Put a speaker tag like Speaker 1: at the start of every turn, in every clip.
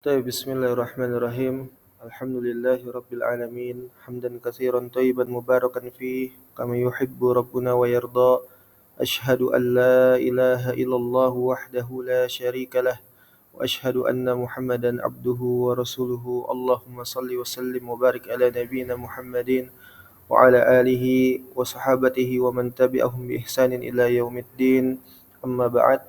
Speaker 1: طيب بسم الله الرحمن الرحيم الحمد لله رب العالمين حمدا كثيرا طيبا مباركا فيه كما يحب ربنا ويرضى أشهد أن لا إله إلا الله وحده لا شريك له وأشهد أن محمدا عبده ورسوله اللهم صل وسلم وبارك على نبينا محمد وعلى آله وصحابته ومن تبعهم بإحسان إلى يوم الدين أما بعد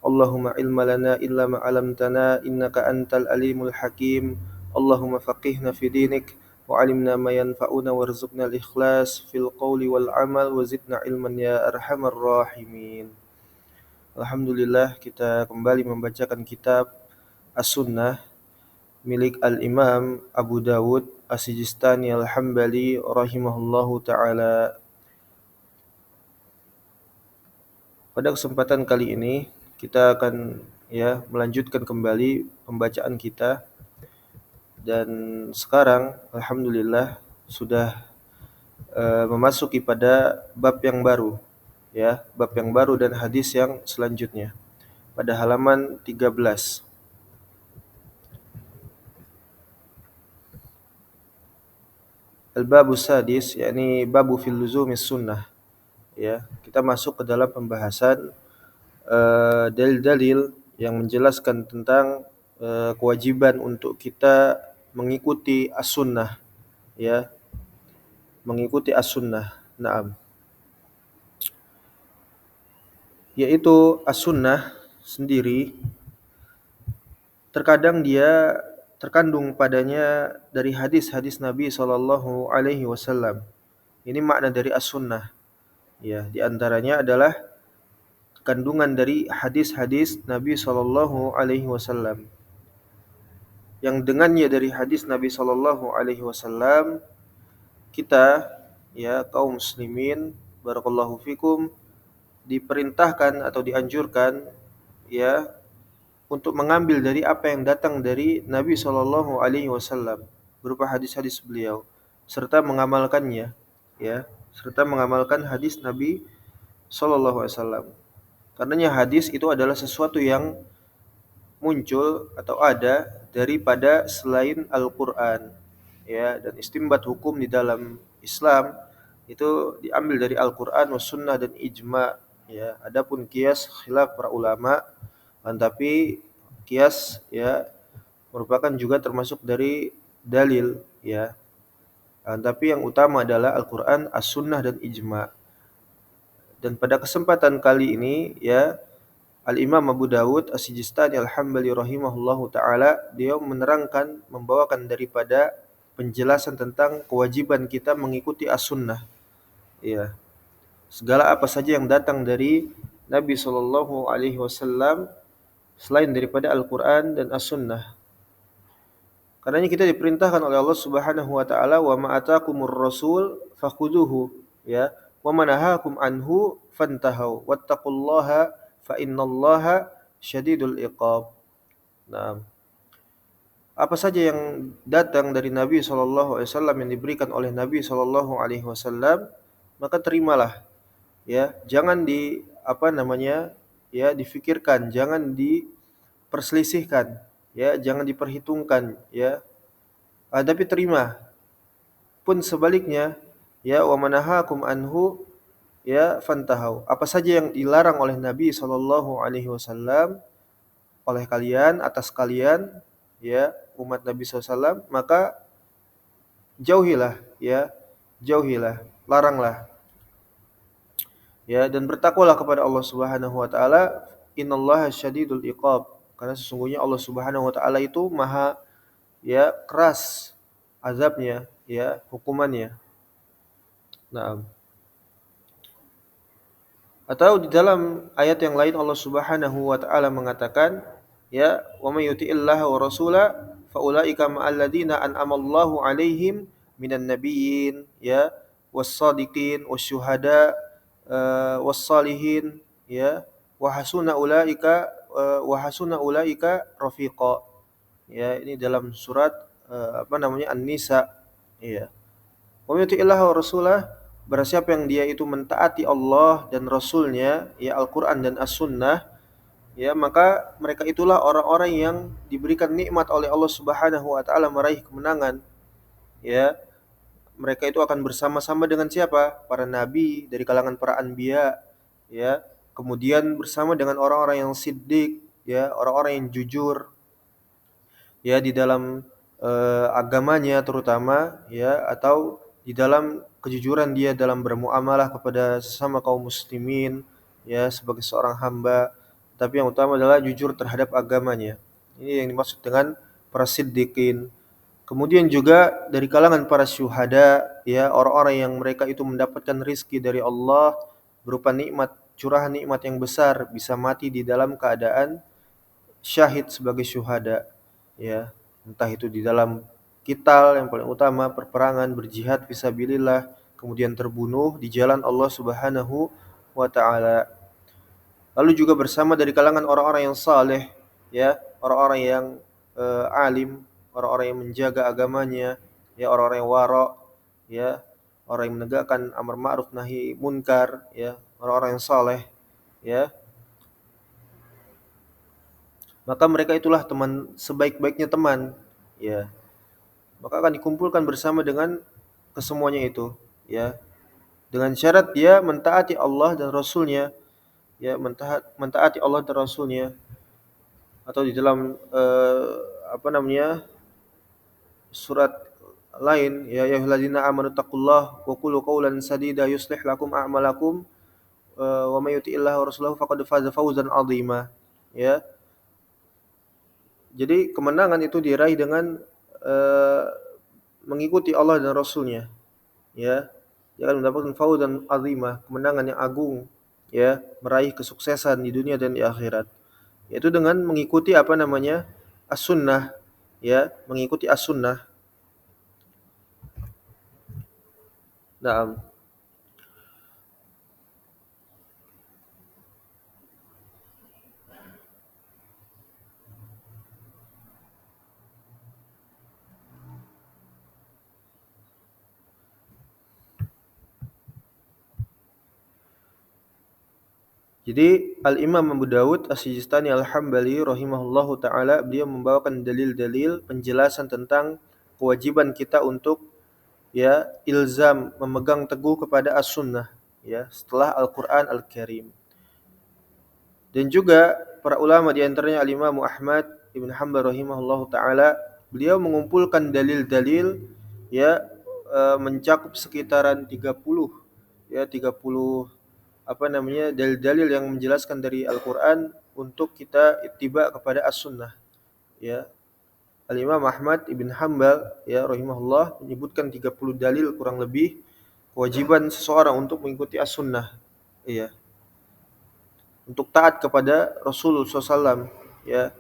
Speaker 1: اللهم علم لنا إلا ما علمتنا إنك أنت العليم الحكيم اللهم فقهنا في دينك وعلمنا ما ينفعنا وارزقنا الإخلاص في القول والعمل وزدنا علما يا أرحم الراحمين. Alhamdulillah kita kembali membacakan kitab As-Sunnah milik Al-Imam Abu Dawud As-Sijistani Al-Hambali rahimahullahu ta'ala. Pada kesempatan kali ini kita akan melanjutkan kembali pembacaan kita, dan sekarang alhamdulillah sudah memasuki pada bab yang baru, bab yang baru dan hadis yang selanjutnya pada halaman 13. Al-babu sadis, yakni babu fil luzumis sunnah. Kita masuk ke dalam pembahasan dalil-dalil yang menjelaskan tentang kewajiban untuk kita mengikuti as-sunnah, mengikuti as-sunnah. Naam. Yaitu as-sunnah sendiri terkadang dia terkandung padanya dari hadis-hadis Nabi sallallahu alaihi wasallam. Ini makna dari as-sunnah. Di antaranya adalah kandungan dari hadis-hadis Nabi sallallahu alaihi wasallam. Yang dengannya dari hadis Nabi sallallahu alaihi wasallam kita kaum muslimin barakallahu fikum diperintahkan atau dianjurkan untuk mengambil dari apa yang datang dari Nabi sallallahu alaihi wasallam berupa hadis-hadis beliau serta mengamalkannya, serta mengamalkan hadis Nabi sallallahu alaihi wasallam. Karenanya hadis itu adalah sesuatu yang muncul atau ada daripada selain Al-Qur'an, dan istinbat hukum di dalam Islam itu diambil dari Al-Qur'an was sunnah dan ijma', Adapun qiyas khilaf para ulama, tapi qiyas merupakan juga termasuk dari dalil, tapi yang utama adalah Al-Qur'an, as-sunnah dan ijma'. Dan pada kesempatan kali ini Al-Imam Abu Dawud As-Sijistani Al-Hambali rahimahullahu ta'ala, dia membawakan daripada penjelasan tentang kewajiban kita mengikuti as-sunnah. Segala apa saja yang datang dari Nabi sallallahu alaihi wasallam selain daripada Al-Qur'an dan as-sunnah. Karenanya kita diperintahkan oleh Allah Subhanahu wa ta'ala, wa ma atakumur rasul fakhuduhu, wa ma nahakum anhu fantahu wattaqullaha fa innallaha syadidul iqab. Nah, apa saja yang datang dari Nabi sallallahu alaihi wasallam, yang diberikan oleh Nabi sallallahu alaihi wasallam, maka terimalah. Jangan difikirkan, jangan diperselisihkan, jangan diperhitungkan, tapi terima. Pun sebaliknya, wa manahakum anhu fantahu. Apa saja yang dilarang oleh Nabi sallallahu alaihi wasallam oleh kalian, atas kalian, umat Nabi sallallahu alaihi wasallam, maka jauhilah, laranglah. Dan bertakwalah kepada Allah Subhanahu wa taala, innallaha syadidul iqab, karena sesungguhnya Allah Subhanahu wa taala itu maha keras azabnya, hukumannya. Naam. Atau di dalam ayat yang lain Allah Subhanahu wa taala mengatakan, wa may yuti'illaha wa rasula fa ulaika ma'al ladzina an'amallahu 'alaihim minan nabiyyin, was-shadiqin wasyuhada was-salihin, wa hasuna ulaika rafiqa. Ini dalam surat An-Nisa. Wa may yuti'illaha wa rasulah, barang siapa yang dia itu mentaati Allah dan Rasulnya, Al-Quran dan As-Sunnah, ya, maka mereka itulah orang-orang yang diberikan nikmat oleh Allah Subhanahu wa taala meraih kemenangan, ya. Mereka itu akan bersama-sama dengan siapa? Para nabi dari kalangan para anbiya, ya. Kemudian bersama dengan orang-orang yang siddiq, ya, orang-orang yang jujur, ya, di dalam agamanya terutama, ya, atau di dalam kejujuran dia dalam bermuamalah kepada sesama kaum muslimin, ya, sebagai seorang hamba, tapi yang utama adalah jujur terhadap agamanya. Ini yang dimaksud dengan para siddiqin. Kemudian juga dari kalangan para syuhada, ya, orang-orang yang mereka itu mendapatkan rizki dari Allah berupa nikmat, curahan nikmat yang besar, bisa mati di dalam keadaan syahid sebagai syuhada, ya, entah itu di dalam qital yang paling utama, perperangan, berjihad fisabilillah, kemudian terbunuh di jalan Allah Subhanahu wa taala. Lalu juga bersama dari kalangan orang-orang yang saleh, ya, orang-orang yang alim, orang-orang yang menjaga agamanya, ya, orang-orang yang wara, ya, orang yang menegakkan amar ma'ruf nahi munkar, ya, orang-orang yang saleh, ya. Maka mereka itulah teman sebaik-baiknya teman, ya. Maka akan dikumpulkan bersama dengan kesemuanya itu, ya. Dengan syarat dia mentaati Allah dan Rasulnya, ya, mentaati Allah dan Rasulnya, atau di dalam apa namanya, surat lain, ya ayyuhalladzina amanu taqullaha wa qulu qawlan sadida yuslih lakum a'malakum wa may yuti'illaha wa rasulahu faqad faza fawzan 'azima, ya. Jadi kemenangan itu diraih dengan eh, mengikuti Allah dan Rasulnya, ya. Dia akan mendapatkan fauzan azimah, kemenangan yang agung, ya, meraih kesuksesan di dunia dan di akhirat. Yaitu dengan mengikuti apa namanya? As-sunnah, ya, mengikuti as-sunnah. Nah, jadi Al-Imam Abu Dawud As-Sijistani Al-Hambali rahimahullahu taala, beliau membawakan dalil-dalil penjelasan tentang kewajiban kita untuk, ya, ilzam memegang teguh kepada as-sunnah, ya, setelah Al-Qur'an Al-Karim. Dan juga para ulama di antaranya Al-Imam Ahmad Ibn Hanbal rahimahullahu taala, beliau mengumpulkan dalil-dalil, ya, mencakup sekitaran 30, ya, 30 apa namanya, dalil-dalil yang menjelaskan dari Al-Qur'an untuk kita ittiba kepada as-sunnah, ya. Al-Imam Ahmad Ibn Hanbal, ya, rahimahullah, menyebutkan 30 dalil kurang lebih kewajiban seseorang untuk mengikuti as-sunnah, ya, untuk taat kepada Rasulullah SAW, ya,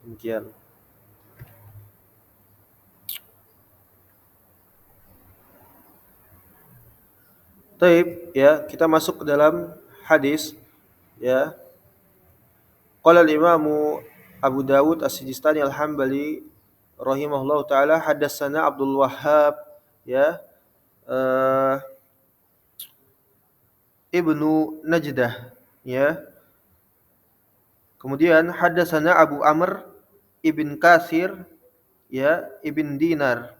Speaker 1: demikian. Taib, ya, kita masuk ke dalam hadis, ya. Qala al-Imam Abu Dawud As-Sijistani Al-Hambali rahimahullahu taala, hadatsana Abdul Wahhab, ya, eh, Ibnu Najdah, ya. Kemudian hadatsana Abu Amr Ibn Katsir, ya, Ibn Dinar,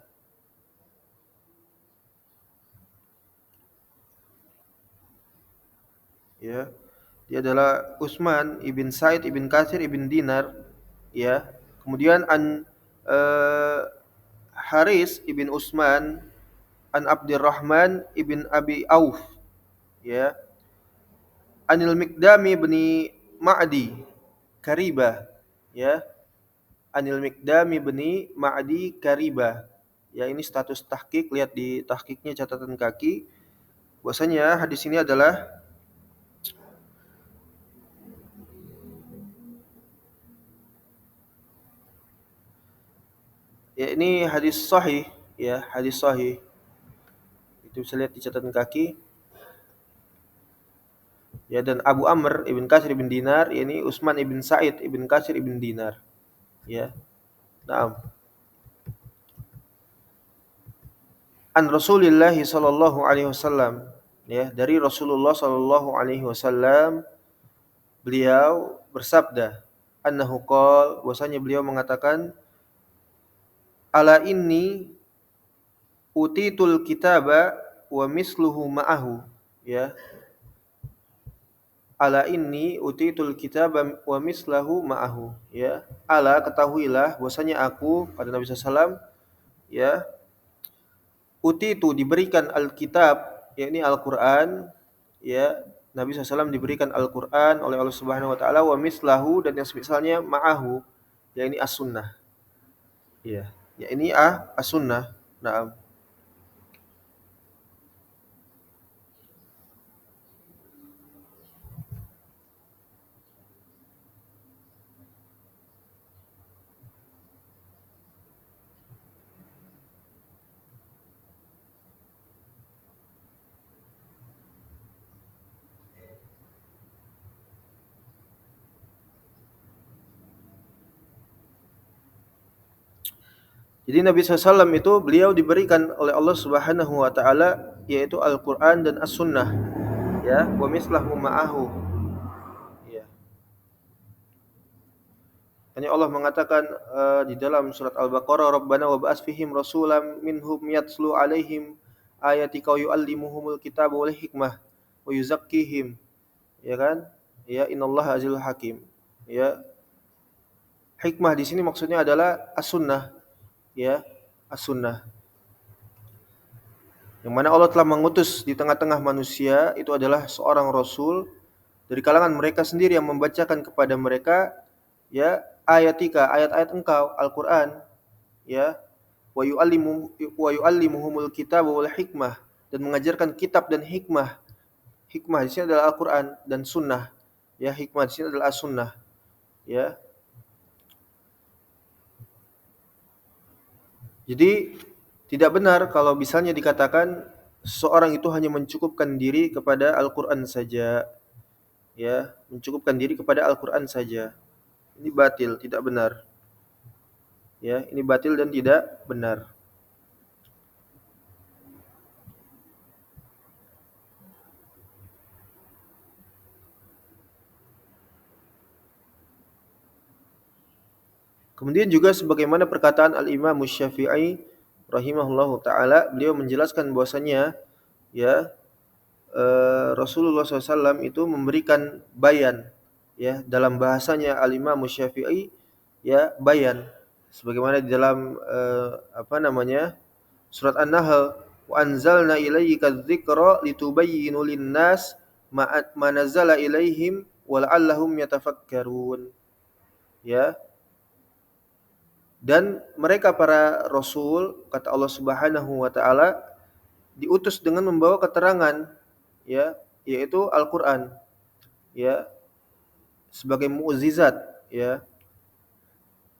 Speaker 1: ya. Dia adalah Utsman ibn Said ibn Katsir ibn Dinar, ya. Kemudian eh, Haris ibn Utsman an Abdurrahman ibn Abi Auf, ya. Anil Miqdami bin Ma'di Kariba, ya. Anil Miqdami bin Ma'di Kariba. Ya, ini status tahqiq, lihat di tahqiqnya catatan kaki. Bahwasanya hadis ini adalah, ya, ini hadis sahih, ya, hadis sahih. Itu bisa lihat di catatan kaki. Ya, dan Abu Amr ibn Kasir ibn Dinar, ini Utsman ibn Sa'id ibn Kasir ibn Dinar, ya. Naam. An Rasulillah sallallahu alaihi wasallam, ya, dari Rasulullah sallallahu alaihi wasallam, beliau bersabda, annahu qala, bahwasanya beliau mengatakan, ala inni utitul kitaba wa misluhu ma'ahu, ya. Ala inni utitul kitaba wa mislahu ma'ahu, ya. Ala, ketahuilah bahwasanya aku, pada Nabi SAW, ya, utitu, diberikan alkitab, yakni Al-Qur'an, ya. Nabi SAW diberikan Al-Qur'an oleh Allah Subhanahu wa taala, wa mislahu, dan yang semisalnya, ma'ahu, yakni as-sunnah. Ya. Ya, ini as-sunnah. Naam. Jadi Nabi SAW itu beliau diberikan oleh Allah Subhanahu wa taala yaitu Al-Qur'an dan As-Sunnah, ya, wa mislahu ma'ahu. Ya. Hanya Allah mengatakan di dalam surat Al-Baqarah, Rabbana wa ba'ats fihim rasulam minhum yatslu 'alaihim ayatika wa yu'allimuhumul kitaba wal hikmah wa yuzakkihim. Ya kan? Ya, innallaha azizul hakim. Ya. Hikmah di sini maksudnya adalah As-Sunnah, ya, As-Sunnah. Yang mana Allah telah mengutus di tengah-tengah manusia itu adalah seorang rasul dari kalangan mereka sendiri yang membacakan kepada mereka, ya, ayatika, ayat-ayat engkau, Al-Qur'an, ya, wa yu'allimuhumul kitaba wal hikmah, dan mengajarkan kitab dan hikmah. Hikmah di sini adalah Al-Qur'an dan sunnah. Ya, hikmah di sini adalah as-sunnah. Ya. Jadi tidak benar kalau misalnya dikatakan seorang itu hanya mencukupkan diri kepada Al-Qur'an saja, ya, mencukupkan diri kepada Al-Qur'an saja. Ini batil, tidak benar. Ya, ini batil dan tidak benar. Kemudian juga sebagaimana perkataan Al-Imam Syafi'i rahimahullahu taala, beliau menjelaskan bahwasanya, ya, Rasulullah SAW itu memberikan bayan, ya, dalam bahasanya Al-Imam Syafi'i, ya, bayan sebagaimana di dalam surat An-Nahl, wa anzalna ilaika dzikra litubayyinu lin-nas ma nazzala ilaihim wa la'allahum yatafakkarun. Ya. Dan mereka para rasul, kata Allah Subhanahu wa taala, diutus dengan membawa keterangan, ya, yaitu Al-Qur'an, ya, sebagai mukjizat, ya.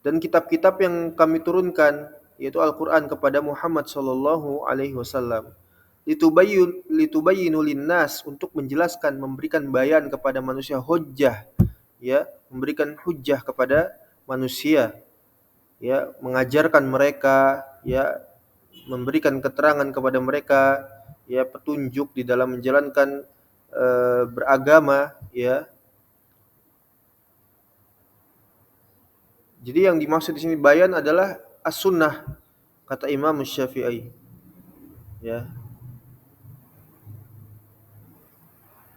Speaker 1: Dan kitab-kitab yang kami turunkan yaitu Al-Qur'an kepada Muhammad sallallahu alaihi wasallam. Litubayyinu linnas, untuk menjelaskan, memberikan bayan kepada manusia, hujjah, ya, memberikan hujjah kepada manusia, ya, mengajarkan mereka, ya, memberikan keterangan kepada mereka, ya, petunjuk di dalam menjalankan beragama, ya. Jadi yang dimaksud di sini bayan adalah as-sunnah, kata Imam Syafi'i, ya.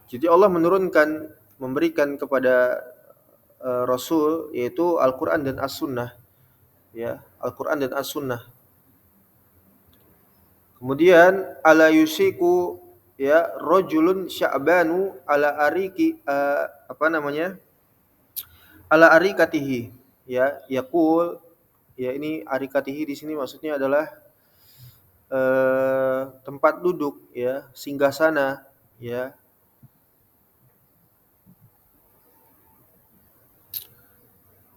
Speaker 1: Jadi Allah menurunkan, memberikan kepada Rasul yaitu Al-Qur'an dan As-Sunnah, ya, Al-Qur'an dan As-Sunnah. Kemudian ala yusiku, ya, rajulun sya'banu ala ariki ala arikatihi, ya, yaqul, ya, ini arikatihi di sini maksudnya adalah tempat duduk, ya, singgasana, ya.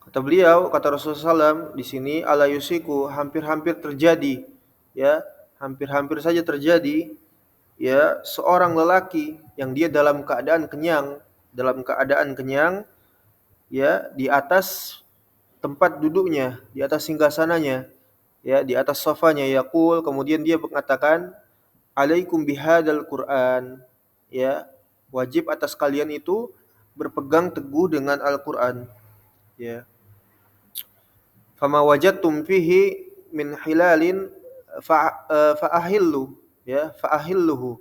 Speaker 1: Kata beliau, kata Rasulullah SAW di sini, ala yusiku, hampir-hampir terjadi, ya, hampir-hampir saja terjadi, ya, seorang lelaki yang dia dalam keadaan kenyang, ya, di atas tempat duduknya, di atas singgasananya, ya, di atas sofanya, yaqul, kemudian dia mengatakan, alaikum bihadzal Qur'an, ya, wajib atas kalian itu berpegang teguh dengan Al-Qur'an, ya. Fama wajadtum fihi min hilalin fa'ahillu, ya, fa'ahilluhu.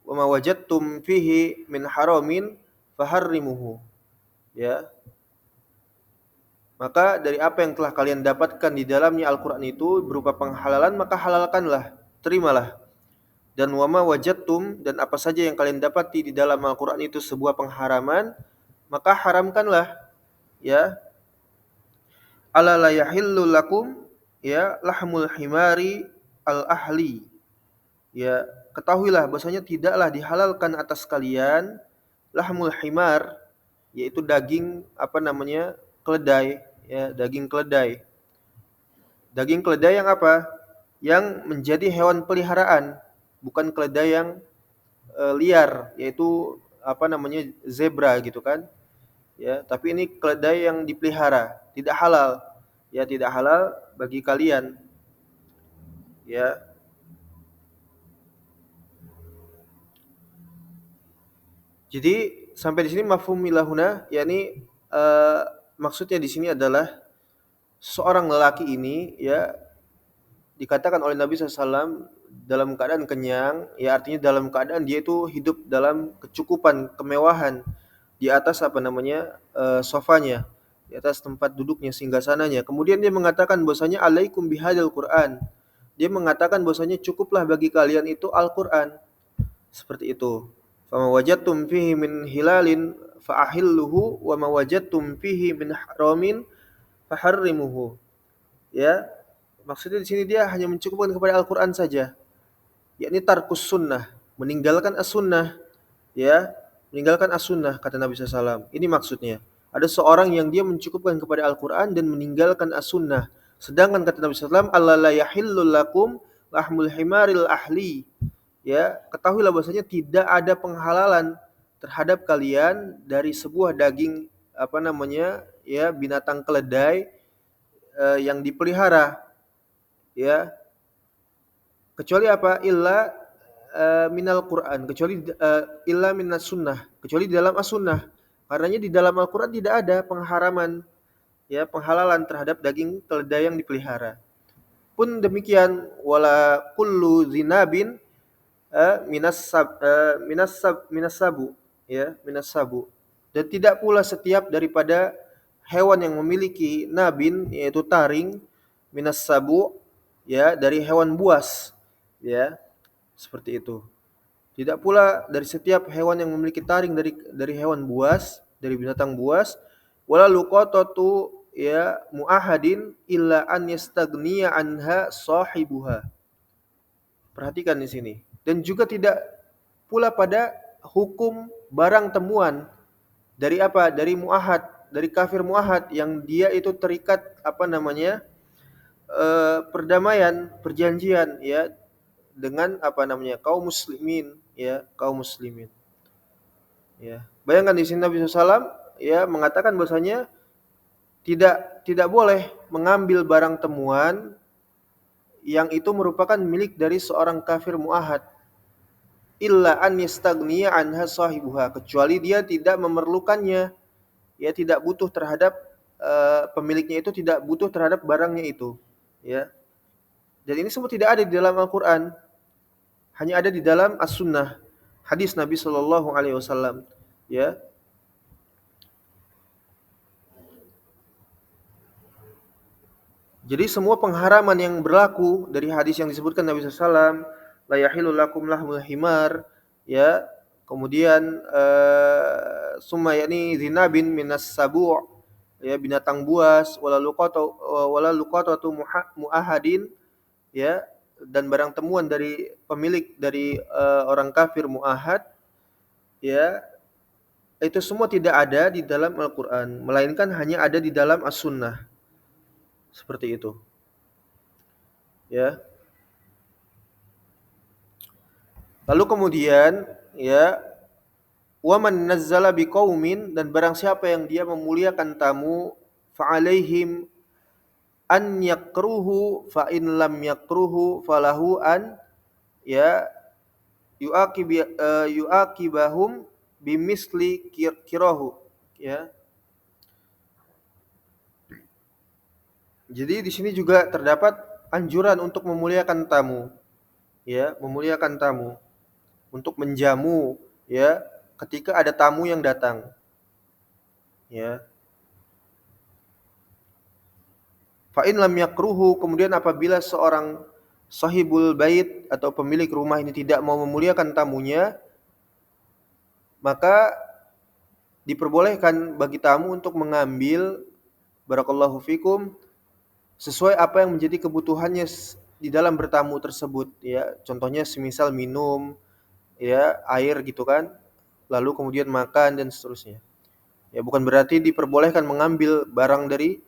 Speaker 1: Wa ma wajadtum fihi min haramin faharrimuhu, ya. Maka dari apa yang telah kalian dapatkan di dalamnya Al-Qur'an itu berupa penghalalan, maka halalkanlah, terimalah. Dan wama wajadtum, dan apa saja yang kalian dapati di dalam Al-Qur'an itu sebuah pengharaman, maka haramkanlah, ya. Ala la yahillu lakum, ya, lahmul himari al-ahli. Ya, ketahuilah bahwasanya tidaklah dihalalkan atas kalian lahmul himar, yaitu daging keledai, ya, daging keledai. Daging keledai yang apa? Yang menjadi hewan peliharaan, bukan keledai yang liar, yaitu zebra gitu kan. Ya, tapi ini keledai yang dipelihara, tidak halal. Ya, tidak halal bagi kalian. Ya. Jadi sampai di sini mafhum ilahuna, yakni maksudnya di sini adalah seorang lelaki ini, ya, dikatakan oleh Nabi SAW dalam keadaan kenyang, ya, artinya dalam keadaan dia itu hidup dalam kecukupan, kemewahan di atas sofanya, di atas tempat duduknya, singgasananya. Kemudian dia mengatakan bahwasanya alaikum bihadzal Qur'an. Dia mengatakan bahwasanya cukuplah bagi kalian itu Al-Qur'an. Seperti itu. Fama wajadtum fihi min hilalin fa'ahilluhu wa ma wajadtum fihi min haramin faharrimuhu. Ya, maksudnya di sini dia hanya mencukupkan kepada Al-Qur'an saja. Yakni tarkus sunnah, meninggalkan as-sunnah, ya, meninggalkan as-sunnah kata Nabi SAW. Ini maksudnya. Ada seorang yang dia mencukupkan kepada Al-Qur'an dan meninggalkan as-sunnah. Sedangkan kata Nabi SAW, Allah la yahillu lakum lahmul himaril ahli. Ya, ketahuilah bahwasanya tidak ada penghalalan terhadap kalian dari sebuah daging ya, binatang keledai yang dipelihara, ya, kecuali apa? Illa minal Qur'an, kecuali illa minas sunnah, kecuali di dalam as-sunnah. Karenanya di dalam Al-Qur'an tidak ada pengharaman, ya, penghalalan terhadap daging keledai yang dipelihara. Pun demikian, wala kullu zinabin minas sabu, ya, minas sabu. Dan tidak pula setiap daripada hewan yang memiliki nabin, yaitu taring, minas sabu, ya, dari hewan buas, ya, seperti itu. Tidak pula dari setiap hewan yang memiliki taring dari hewan buas, dari binatang buas, wala luqatatu, ya, muahadin illa an yastagniya anha sahibuha. Perhatikan di sini. Dan juga tidak pula pada hukum barang temuan dari apa? Dari muahad, dari kafir muahad yang dia itu terikat perdamaian, perjanjian, ya, dengan kaum muslimin, ya, kaum muslimin. Ya. Bayangkan di sini Nabi SAW, ya, mengatakan bahwasanya tidak boleh mengambil barang temuan yang itu merupakan milik dari seorang kafir muahad, illa an yastagniya anha sahibuha, kecuali dia tidak memerlukannya, ya, tidak butuh terhadap pemiliknya itu tidak butuh terhadap barangnya itu, ya. Dan ini semua tidak ada di dalam Al-Qur'an, hanya ada di dalam As-Sunnah, hadis Nabi sallallahu alaihi wasallam, ya. Jadi semua pengharaman yang berlaku dari hadis yang disebutkan Nabi SAW, la yahillu lakum lahmul himar, ya, kemudian summa yakni zinabin minas sabu', ya, binatang buas, wala luqatatu muahadin, ya, dan barang temuan dari pemilik dari orang kafir muahad, ya, itu semua tidak ada di dalam Al-Qur'an, melainkan hanya ada di dalam As-Sunnah. Seperti itu. Ya. Lalu kemudian, ya, wa man nazzala biqaumin, dan barang siapa yang dia memuliakan tamu, fa alaihim an yakruhu fa in lam yakruhu falahu an, ya, yuaqibahum bimisli kirahu, ya. Jadi di sini juga terdapat anjuran untuk memuliakan tamu, ya, memuliakan tamu, untuk menjamu, ya, ketika ada tamu yang datang, ya. Fa in lam yakruhu, kemudian apabila seorang sahibul bait atau pemilik rumah ini tidak mau memuliakan tamunya, maka diperbolehkan bagi tamu untuk mengambil, barakallahu fikum, sesuai apa yang menjadi kebutuhannya di dalam bertamu tersebut, ya. Contohnya semisal minum, ya, air gitu kan, lalu kemudian makan dan seterusnya. Ya, bukan berarti diperbolehkan mengambil barang dari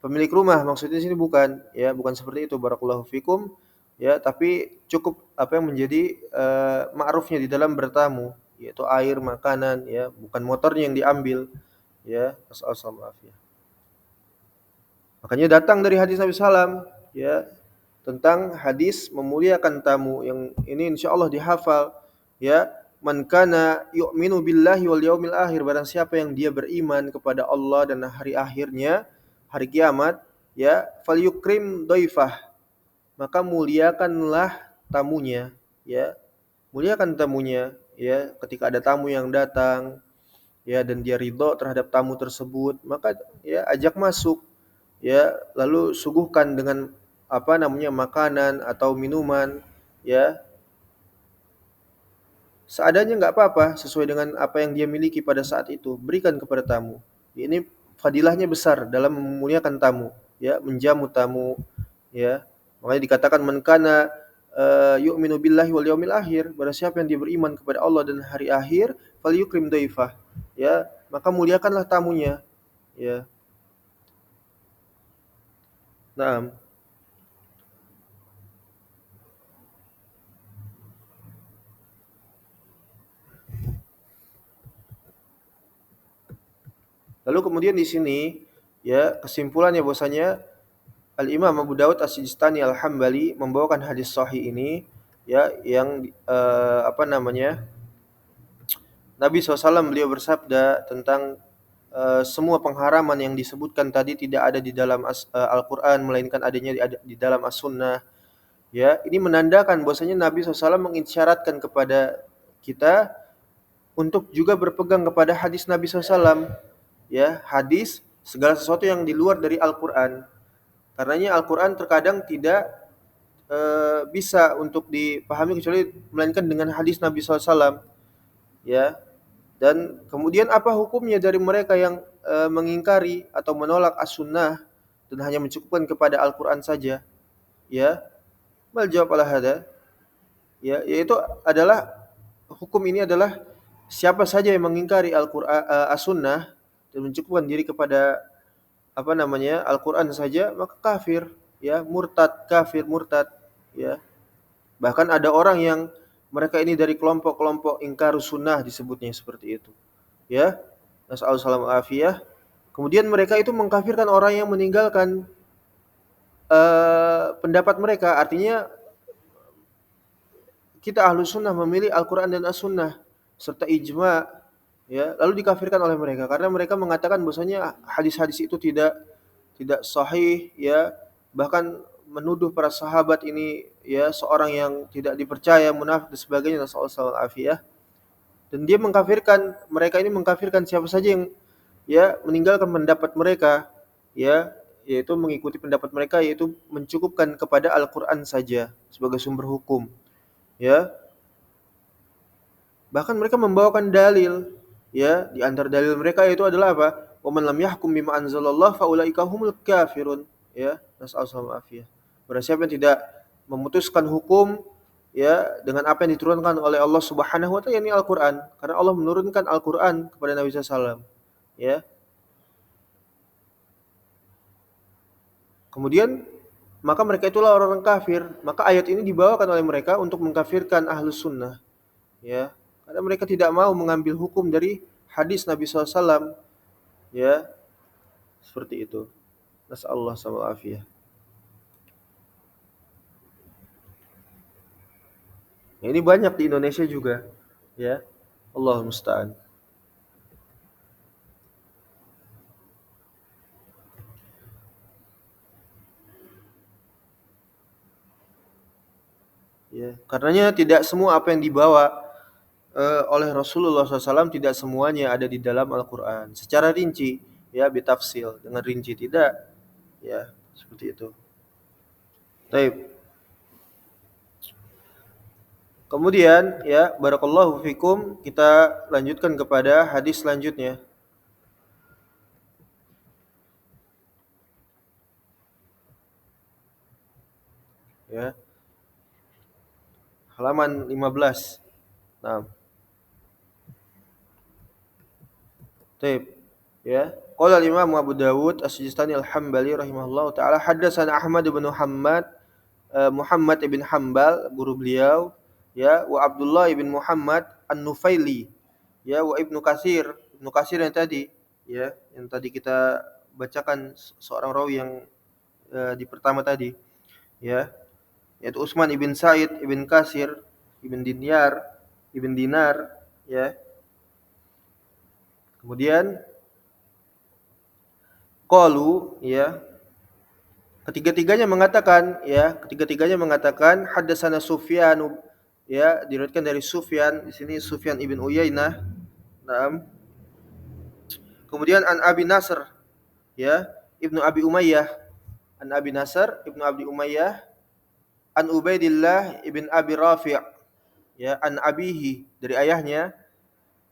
Speaker 1: pemilik rumah, maksudnya sini bukan, ya, bukan seperti itu, barakallahu fikum, ya, tapi cukup apa yang menjadi ma'rufnya di dalam bertamu, yaitu air, makanan, ya, bukan motornya yang diambil, ya. Nasallallahu alaihi. Makanya datang dari hadis Nabi sallam, ya, tentang hadis memuliakan tamu yang ini insyaallah dihafal, ya. Man kana yu'minu billahi wal yaumil akhir, barang siapa yang dia beriman kepada Allah dan hari akhirnya, hari kiamat, ya, falyukrim dhaifah, maka muliakanlah tamunya, ya. Muliakan tamunya, ya, ketika ada tamu yang datang, ya, dan dia ridho terhadap tamu tersebut, maka, ya, ajak masuk, ya, lalu suguhkan dengan apa namanya, makanan atau minuman, ya, seadanya nggak apa-apa, sesuai dengan apa yang dia miliki pada saat itu, berikan kepada tamu. Ini fadilahnya besar dalam memuliakan tamu, ya, menjamu tamu, ya. Makanya dikatakan man kana yu'minu billahi wal yaumil akhir, barang siapa yang dia beriman kepada Allah dan hari akhir, falyukrim dhaifah, ya, maka muliakanlah tamunya, ya. Naam. Lalu kemudian di sini, ya, kesimpulannya bahwasanya Al-Imam Abu Dawud As-Sijistani Al-Hambali membawakan hadis sahih ini, ya, yang apa namanya, Nabi SAW beliau bersabda tentang semua pengharaman yang disebutkan tadi tidak ada di dalam Al-Quran, melainkan adanya di dalam As-Sunnah, ya. Ini menandakan bahwasanya Nabi SAW mengisyaratkan kepada kita untuk juga berpegang kepada hadis Nabi SAW, ya, hadis segala sesuatu yang di luar dari Al-Quran. Karenanya Al-Quran terkadang tidak bisa untuk dipahami kecuali melainkan dengan hadis Nabi SAW, ya. Dan kemudian apa hukumnya dari mereka yang mengingkari atau menolak as-sunnah dan hanya mencukupkan kepada Al-Quran saja, ya. Mal jawab ala hada, ya, yaitu adalah hukum ini adalah siapa saja yang mengingkari Al-Quran, as-sunnah, dan mencukupkan diri kepada apa namanya, Al-Quran saja, maka kafir, ya, murtad, kafir, murtad, ya. Bahkan ada orang yang mereka ini dari kelompok-kelompok ingkar sunnah disebutnya seperti itu, ya. Nasallallahu afiyah. Kemudian mereka itu mengkafirkan orang yang meninggalkan pendapat mereka. Artinya kita ahlu sunnah memilih Al-Quran dan As-Sunnah serta ijma, ya, lalu dikafirkan oleh mereka karena mereka mengatakan bahwasanya hadis-hadis itu tidak sahih, ya, bahkan menuduh para sahabat ini, ya, seorang yang tidak dipercaya, munafik dan sebagainya, nasallallahu afiyah. Dan dia mengkafirkan, mereka ini mengkafirkan siapa saja yang, ya, meninggalkan pendapat mereka, ya, yaitu mengikuti pendapat mereka, yaitu mencukupkan kepada Al-Qur'an saja sebagai sumber hukum, ya. Bahkan mereka membawakan dalil, ya, di antara dalil mereka itu adalah apa? Wa man lam yahkum bima anzalallah faulaika humul kafirun, ya, nasallallahu afiyah. Barang siapa yang tidak memutuskan hukum, ya, dengan apa yang diturunkan oleh Allah Subhanahu wa taala, yakni Al-Qur'an, karena Allah menurunkan Al-Qur'an kepada Nabi SAW, ya. Kemudian maka mereka itulah orang-orang kafir. Maka ayat ini dibawakan oleh mereka untuk mengkafirkan ahlus sunnah, ya, karena mereka tidak mau mengambil hukum dari hadis Nabi SAW, ya, seperti itu. Nasallahu alaihi. Ya, ini banyak di Indonesia juga, ya. Allahul musta'an. Ya, karenanya tidak semua apa yang dibawa oleh Rasulullah SAW tidak semuanya ada di dalam Al-Quran secara rinci, ya, bitafsil dengan rinci tidak, ya, seperti itu. Baik. Kemudian, ya, barakallahu fikum, kita lanjutkan kepada hadis selanjutnya, ya, halaman 15. Nah, baik. Ya. Qala al-Imam Abu Dawud As-Sijistani Al-Hambali rahimahullahu taala haddatsana Ahmad bin Muhammad ibn Hambal, guru beliau, ya, wa Abdullah ibn Muhammad An-Nufaili, ya, wa Ibnu Katsir yang tadi, ya, yang tadi kita bacakan seorang rawi yang di pertama tadi, ya, yaitu Utsman ibn Said ibn Katsir ibn Dinar, ya. Kemudian qalu, ya, ketiga-tiganya mengatakan haddatsana Sufyan, ya, diriwayatkan dari Sufyan, di sini Sufyan ibn Uyainah. Naam. Kemudian an Abi Nasr, ya, Ibnu Abi Umayyah, an Abi Nasr Ibnu Abi Umayyah, an Ubaidillah ibn Abi Rafi', ya, an abihi, dari ayahnya,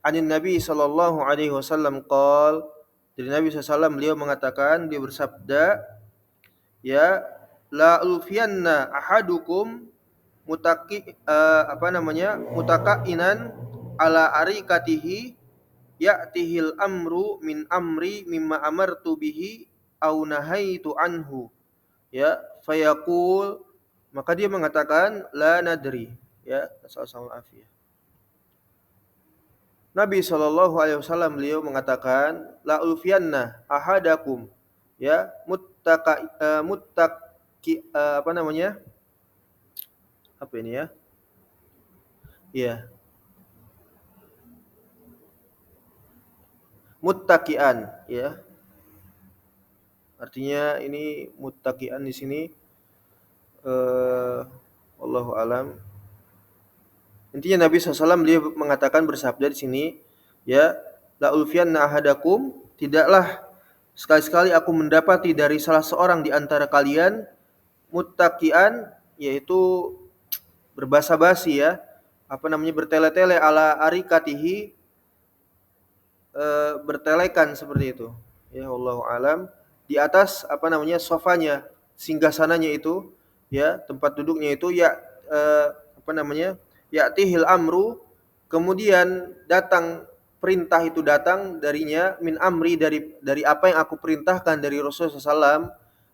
Speaker 1: anin Nabi sallallahu alaihi wasallam qol, dari Nabi SAW beliau mengatakan, dia bersabda, ya, la ulfiyanna ahadukum mutakainan ala arikatihi ya'tihil amru min amri mimma amartu bihi au nahaitu anhu, ya, fayaqul, maka dia mengatakan la nadri, ya, nasallallahu alaihi. Nabi Shallallahu alaihi wasallam beliau mengatakan la ulfiyanna ahadakum, ya, muttaki apa namanya? Apa ini, ya? Iya, muttakian, ya. Artinya ini muttakian di sini wallahu alam. Intinya Nabi SAW beliau mengatakan, bersabda di sini, ya, la ulfiyanna ahadakum, tidaklah sekali-sekali aku mendapati dari salah seorang di antara kalian muttakian, yaitu berbasa-basi, ya, apa namanya, bertele-tele ala arikatihi, bertelekan seperti itu, ya, wallahu alam, di atas apa namanya, sofanya, singgasananya itu, ya, tempat duduknya itu, ya, apa namanya, ya'tihil amru, kemudian datang perintah itu, datang darinya, min amri, dari apa yang aku perintahkan dari Rasulullah SAW,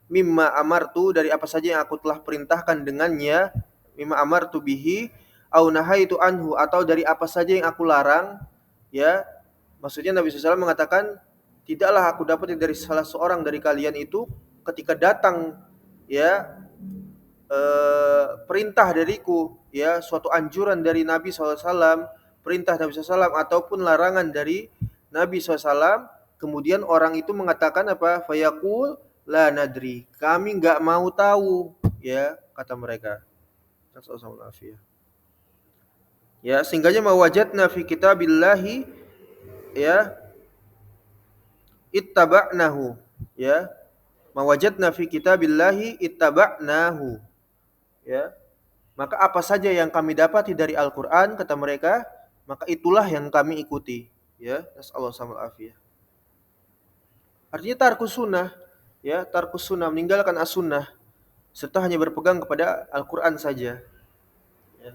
Speaker 1: mimma amartu, dari apa saja yang aku telah perintahkan dengannya, mimma amartu bihi, au nahaitu anhu, atau dari apa saja yang aku larang, ya. Maksudnya Nabi SAW mengatakan, tidaklah aku dapat dari salah seorang dari kalian itu ketika datang, ya, perintah dariku, ya, suatu anjuran dari Nabi SAW, perintah Nabi SAW ataupun larangan dari Nabi SAW, kemudian orang itu mengatakan apa? Fayaqul la nadri, kami enggak mau tahu, ya, kata mereka. Ya, sehingganya mawajadna fi kitabillahi, ya, ittaba'nahu, ya, mawajadna fi kitabillahi ittaba'nahu, ya, maka apa saja yang kami dapati dari Al-Qur'an, kata mereka, maka itulah yang kami ikuti, ya, nasallahu alaihi. Artinya tarkus sunnah, ya, tarkus sunnah, meninggalkan as-sunnah, serta hanya berpegang kepada Al-Qur'an saja, ya.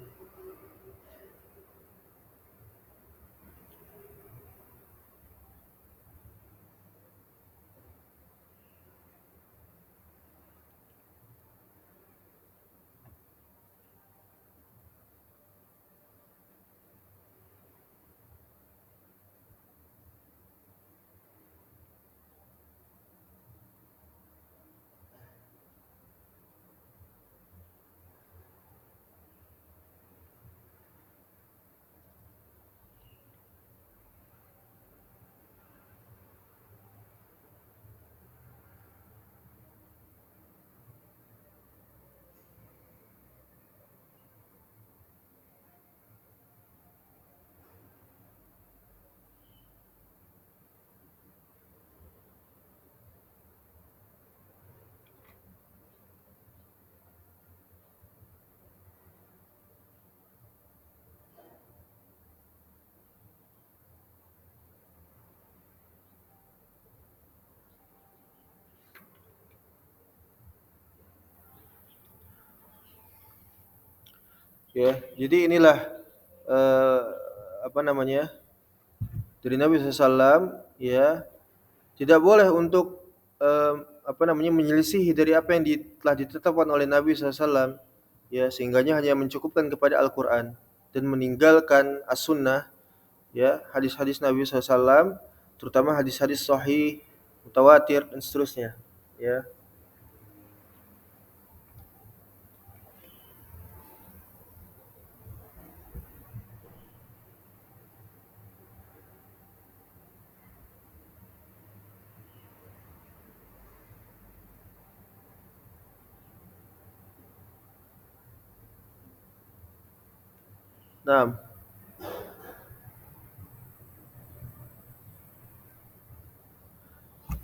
Speaker 1: Ya, jadi inilah eh, apa namanya? Dari Nabi SAW, ya, tidak boleh untuk apa namanya menyelisihi dari apa yang telah ditetapkan oleh Nabi SAW, ya, sehingganya hanya mencukupkan kepada Al-Quran dan meninggalkan as-sunnah, ya, hadis-hadis Nabi SAW, terutama hadis-hadis sahih, mutawatir dan seterusnya, ya. Nah,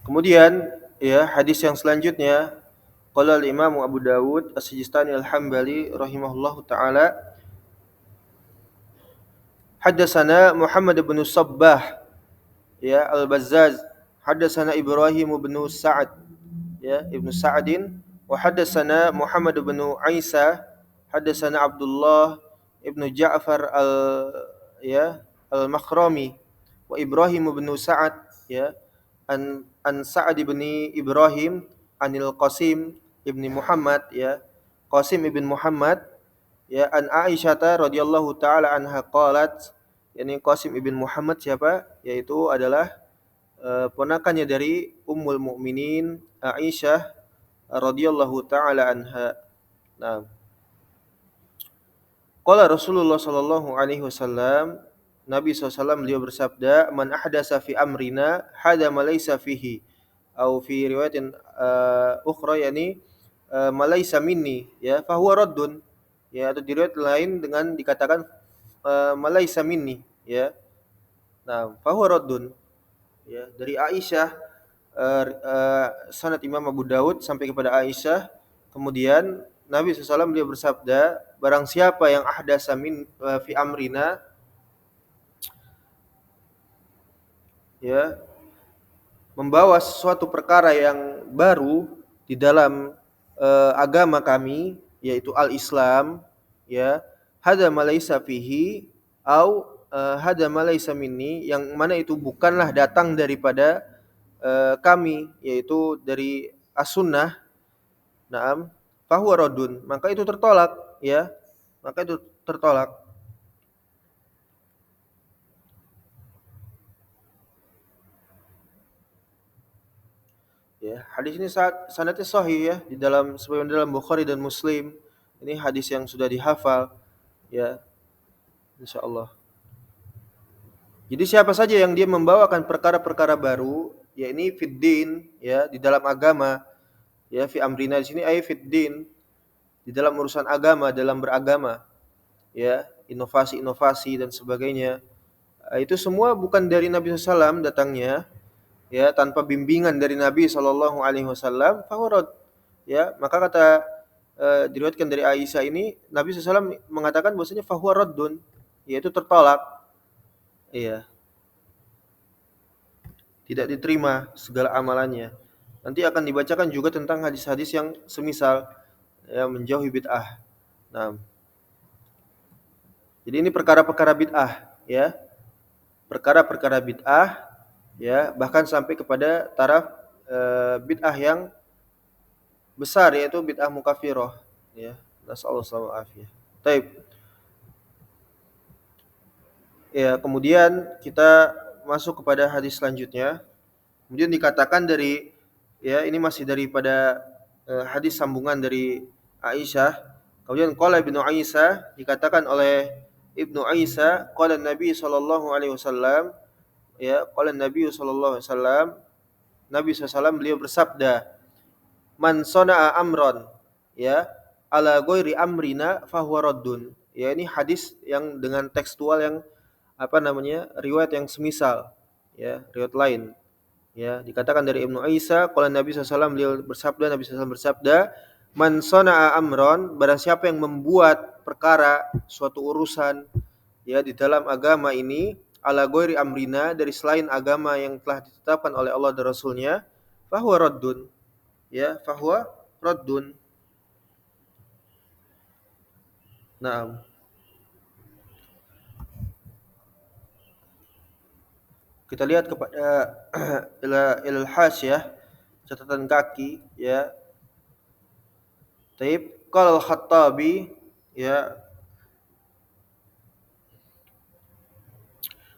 Speaker 1: kemudian, ya, hadis yang selanjutnya, qala al-Imam Abu Dawud As-Sijistani Al-Hambali rahimahullahu taala, haddatsana Muhammad bin Sabbah, ya, Al-Bazzaz, haddatsana Ibrahim bin Sa'ad, ya, Ibnu Sa'din, wa haddatsana Muhammad bin Isa, haddatsana Abdullah ibnu Ja'far ya, Al-Makhrami, wa Ibrahim bin Sa'ad, ya, an Sa'ad bin Ibrahim anil Qasim ibni Muhammad, ya, Qasim ibn Muhammad, ya, an Aisyah radhiyallahu taala anha qalat, yakni Qasim ibn Muhammad siapa? Yaitu adalah ponakannya dari Ummul Mukminin Aisyah radhiyallahu taala anha. Nah, qala Rasulullah sallallahu alaihi wasallam, Nabi SAW beliau bersabda, man ahdasa fi amrina hada ma laysa fihi, atau fi riwayatin ukhra, yani ma laysa minni, ya, fa huwa raddun, ya, atau di riwayat lain dengan dikatakan ma laysa minni, ya. Nah, fa huwa raddun, ya, dari Aisyah, sanad Imam Abu Daud sampai kepada Aisyah. Kemudian Nabi SAW beliau bersabda, barang siapa yang ahdasa min fi amrina, ya, membawa sesuatu perkara yang baru di dalam agama kami, yaitu al-Islam, ya, hada malaisa fihi, au hada malaisa minni, yang mana itu bukanlah datang daripada kami, yaitu dari as-sunnah, naam, fahuwa raddun, maka itu tertolak, ya, maka itu tertolak. Ya, hadis ini sanadnya sahih, ya, di dalam sebagaimana dalam Bukhari dan Muslim. Ini hadis yang sudah dihafal, ya, insyaallah. Jadi siapa saja yang dia membawakan perkara-perkara baru, ya, ini fiddin, ya, di dalam agama, ya, fi amrina di sini ay fiddin, di dalam urusan agama, dalam beragama, ya, inovasi-inovasi dan sebagainya. Itu semua bukan dari Nabi SAW datangnya, ya, tanpa bimbingan dari Nabi Shallallahu Alaihi Wasallam, fawarad, ya, maka kata diriwayatkan dari Aisyah ini, Nabi SAW mengatakan bahwasanya fahuwa raddun, yaitu tertolak, iya, tidak diterima segala amalannya. Nanti akan dibacakan juga tentang hadis-hadis yang semisal, ya, menjauhi bid'ah. Nah, jadi ini perkara-perkara bid'ah, ya, perkara-perkara bid'ah, ya, bahkan sampai kepada taraf bid'ah yang besar, yaitu bid'ah mukafirah, ya. Nasallahu alaihi wasallam. Taib. Ya, kemudian kita masuk kepada hadis selanjutnya. Kemudian dikatakan dari, ya, ini masih daripada hadis sambungan dari Aisyah. Kemudian qala Ibnu Aisyah, dikatakan oleh Ibnu Aisyah, qala Nabi sallallahu alaihi wasallam, ya, qala Nabi sallallahu alaihi wasallam, Nabi SAW beliau bersabda, man sana'a amron, ya, ala ghairi amrina fahuwa raddun. Ya, ini hadis yang dengan tekstual yang apa namanya, riwayat yang semisal, ya, riwayat lain, ya, dikatakan dari Ibnu Isa, qala Nabi SAW beliau bersabda, Nabi SAW bersabda, man sana'a amron, barang siapa yang membuat perkara, suatu urusan, ya, di dalam agama ini, ala ghairi amrina, dari selain agama yang telah ditetapkan oleh Allah dan Rasulnya, fahuwa raddun, ya, fahuwa raddun. Naam. Kita lihat kepada ilal hasyah, catatan kaki, ya. Taib qala al-Khattabi, ya,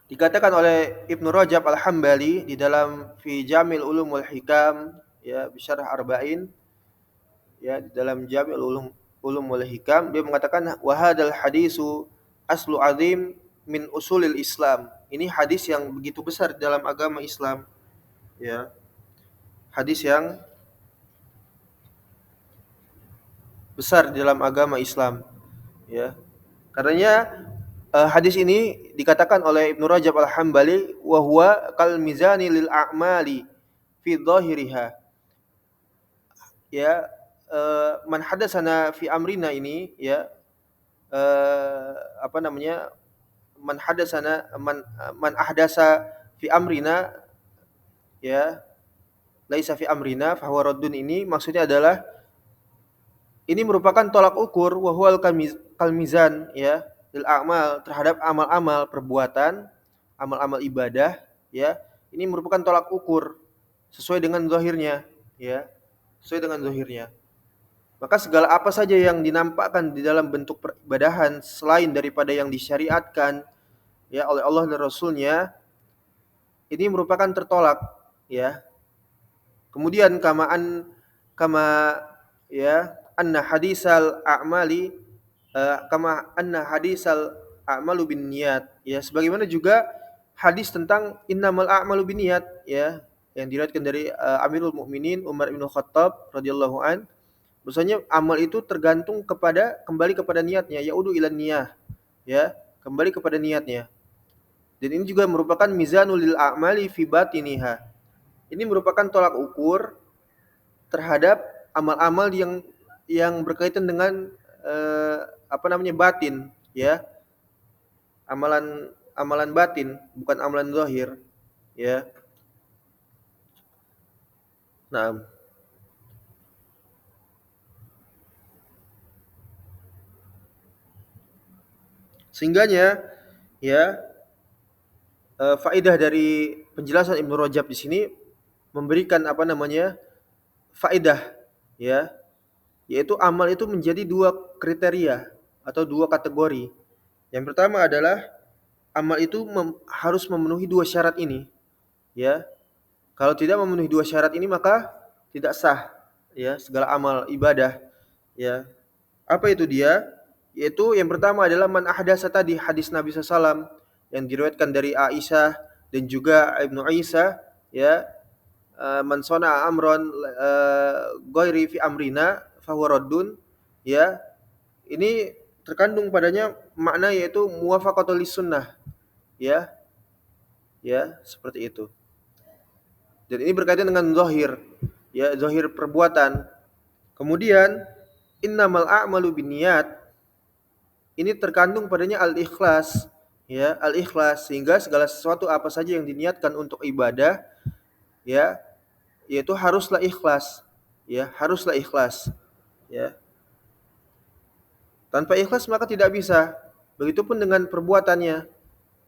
Speaker 1: dikatakan oleh Ibnu Rajab Al-Hambali di dalam fi Jamil Ulum wal Hikam, ya, bi syarah Arba'in, ya, di dalam Jamil Ulum wal Hikam, dia mengatakan wa hadzal hadisu aslu azim min usulil Islam. Ini hadis yang begitu besar dalam agama Islam, ya. Hadis yang besar di dalam agama Islam, ya. Karenanya hadis ini dikatakan oleh Ibnu Rajab Al-Hambali wa huwa kal mizani lil a'mali fi dhahiriha, ya. Man hadatsana fi amrina ini, ya, apa namanya, man hadatsana man ahdasa fi amrina, ya, laisa fi amrina fa huwa raddun, ini maksudnya adalah ini merupakan tolak ukur wa huwal kalmizan, ya, lil a'mal, terhadap amal-amal perbuatan, amal-amal ibadah, ya. Ini merupakan tolak ukur sesuai dengan zahirnya, ya. Sesuai dengan zahirnya. Maka segala apa saja yang dinampakkan di dalam bentuk peribadahan selain daripada yang disyariatkan, ya, oleh Allah dan Rasulnya, ini merupakan tertolak, ya. Kemudian kama, ya, anna hadisal a'mali, kama anna hadisal a'malu binniyat, ya, sebagaimana juga hadis tentang innamal a'malu binniyat, ya, yang diriwayatkan dari Amirul Mukminin Umar bin Khattab radhiyallahu an, bahwasanya amal itu kembali kepada niatnya, yaudu ilan niyah, ya, kembali kepada niatnya. Dan ini juga merupakan mizanul lil a'mali fi batiniha. Ini merupakan tolak ukur terhadap amal-amal yang berkaitan dengan apa namanya, batin, ya. Amalan amalan batin, bukan amalan zahir, ya. Nah, sehingganya, ya, faedah dari penjelasan Ibnu Rajab di sini memberikan apa namanya, faedah, ya, yaitu amal itu menjadi dua kriteria atau dua kategori. Yang pertama adalah amal itu harus memenuhi dua syarat ini, ya. Kalau tidak memenuhi dua syarat ini maka tidak sah, ya, segala amal ibadah, ya. Apa itu dia? Yaitu yang pertama adalah man ahdasa, tadi hadis Nabi SAW yang diriwayatkan dari Aisyah dan juga Ibnu Isa, ya, man sona amron ghairi fi amrina fahuwa raddun, ya. Ini terkandung padanya makna yaitu muwafaqatul sunnah, ya, ya, seperti itu. Dan ini berkaitan dengan zahir, ya, zahir perbuatan. Kemudian innamal a'malu binniyat, ini terkandung padanya al-ikhlas, ya, al-ikhlas, sehingga segala sesuatu apa saja yang diniatkan untuk ibadah, ya, yaitu haruslah ikhlas, ya, haruslah ikhlas, ya. Tanpa ikhlas maka tidak bisa. Begitupun dengan perbuatannya,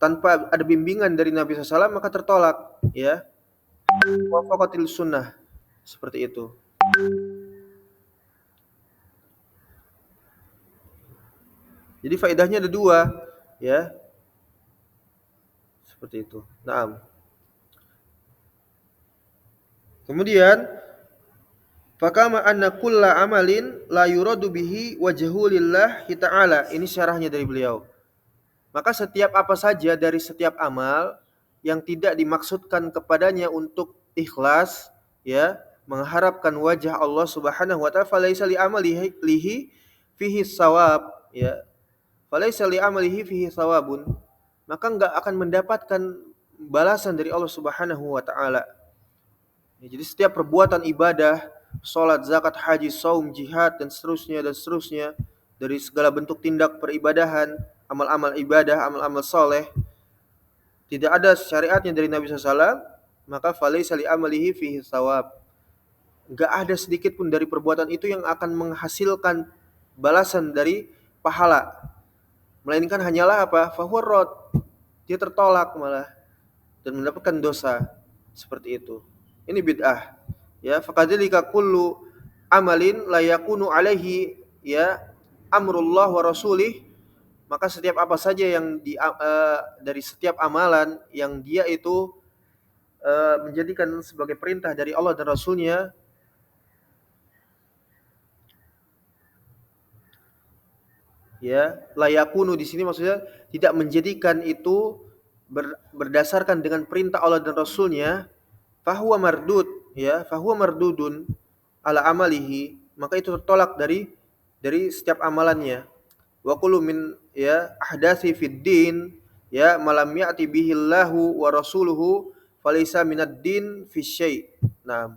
Speaker 1: tanpa ada bimbingan dari Nabi SAW maka tertolak, ya. Wafaqatil sunnah, seperti itu. Jadi faedahnya ada dua, ya, seperti itu. Naam. Kemudian fakama anna kulla amalin la yuradu bihi wajhu lillahi ta'ala. Ini syarahnya dari beliau. Maka setiap apa saja dari setiap amal yang tidak dimaksudkan kepadanya untuk ikhlas, ya, mengharapkan wajah Allah Subhanahu wa taala, falaisa li amalihi fihi sawab, ya. Falaisa li amalihi fihi sawabun. Maka enggak akan mendapatkan balasan dari Allah Subhanahu wa taala. Ya, jadi setiap perbuatan ibadah, salat, zakat, haji, saum, jihad dan seterusnya dari segala bentuk tindak peribadahan, amal-amal ibadah, amal-amal soleh, tidak ada syariatnya dari Nabi SAW, maka falaisa li amalihi fihi thawab. Enggak ada sedikit pun dari perbuatan itu yang akan menghasilkan balasan dari pahala. Melainkan hanyalah apa? Fahuwa rad. Dia tertolak malah. dan mendapatkan dosa. Seperti itu. Ini bid'ah. Ya, faqadzalika kullu amalin la yakunu alaihi ya amrullah wa rasulih, maka setiap apa saja yang dari setiap amalan yang dia itu menjadikan sebagai perintah dari Allah dan Rasulnya, ya layakunu di sini maksudnya tidak menjadikan itu berdasarkan dengan perintah Allah dan Rasulnya, fahuwa mardud, ya fahuwa mardudun ala amalihi, maka itu tertolak dari setiap amalannya. Wa kullu min ya ahdasi fid din ya malam ya'ti bihi Allahu wa rasuluhu falaysa minad din fi syai'. Nah,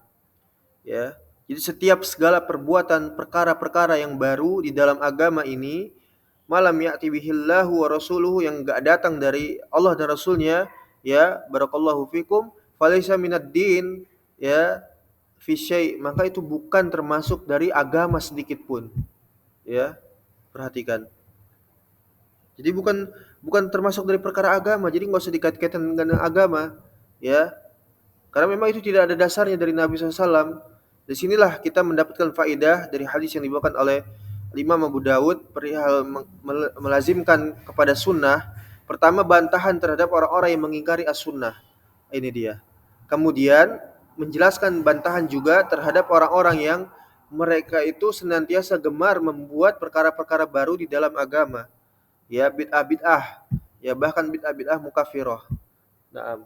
Speaker 1: ya. Jadi setiap segala perbuatan perkara-perkara yang baru di dalam agama ini, malam ya'ti bihillahu wa rasuluhu, yang enggak datang dari Allah dan Rasulnya, ya barakallahu fikum, falaysa minad din ya fi syai', maka itu bukan termasuk dari agama sedikit pun. Ya, perhatikan. Jadi bukan termasuk dari perkara agama, jadi enggak usah dikait-kaitkan dengan agama, ya. Karena memang itu tidak ada dasarnya dari Nabi SAW. Di sinilah kita mendapatkan faedah dari hadis yang dibawakan oleh Imam Abu Dawud perihal melazimkan kepada sunnah. Pertama, bantahan terhadap orang-orang yang mengingkari as-sunnah. Ini dia. Kemudian menjelaskan bantahan juga terhadap orang-orang yang mereka itu senantiasa gemar membuat perkara-perkara baru di dalam agama. Ya, bid'ah-bid'ah. Ya, bahkan bid'ah-bid'ah mukaffirah. Naam.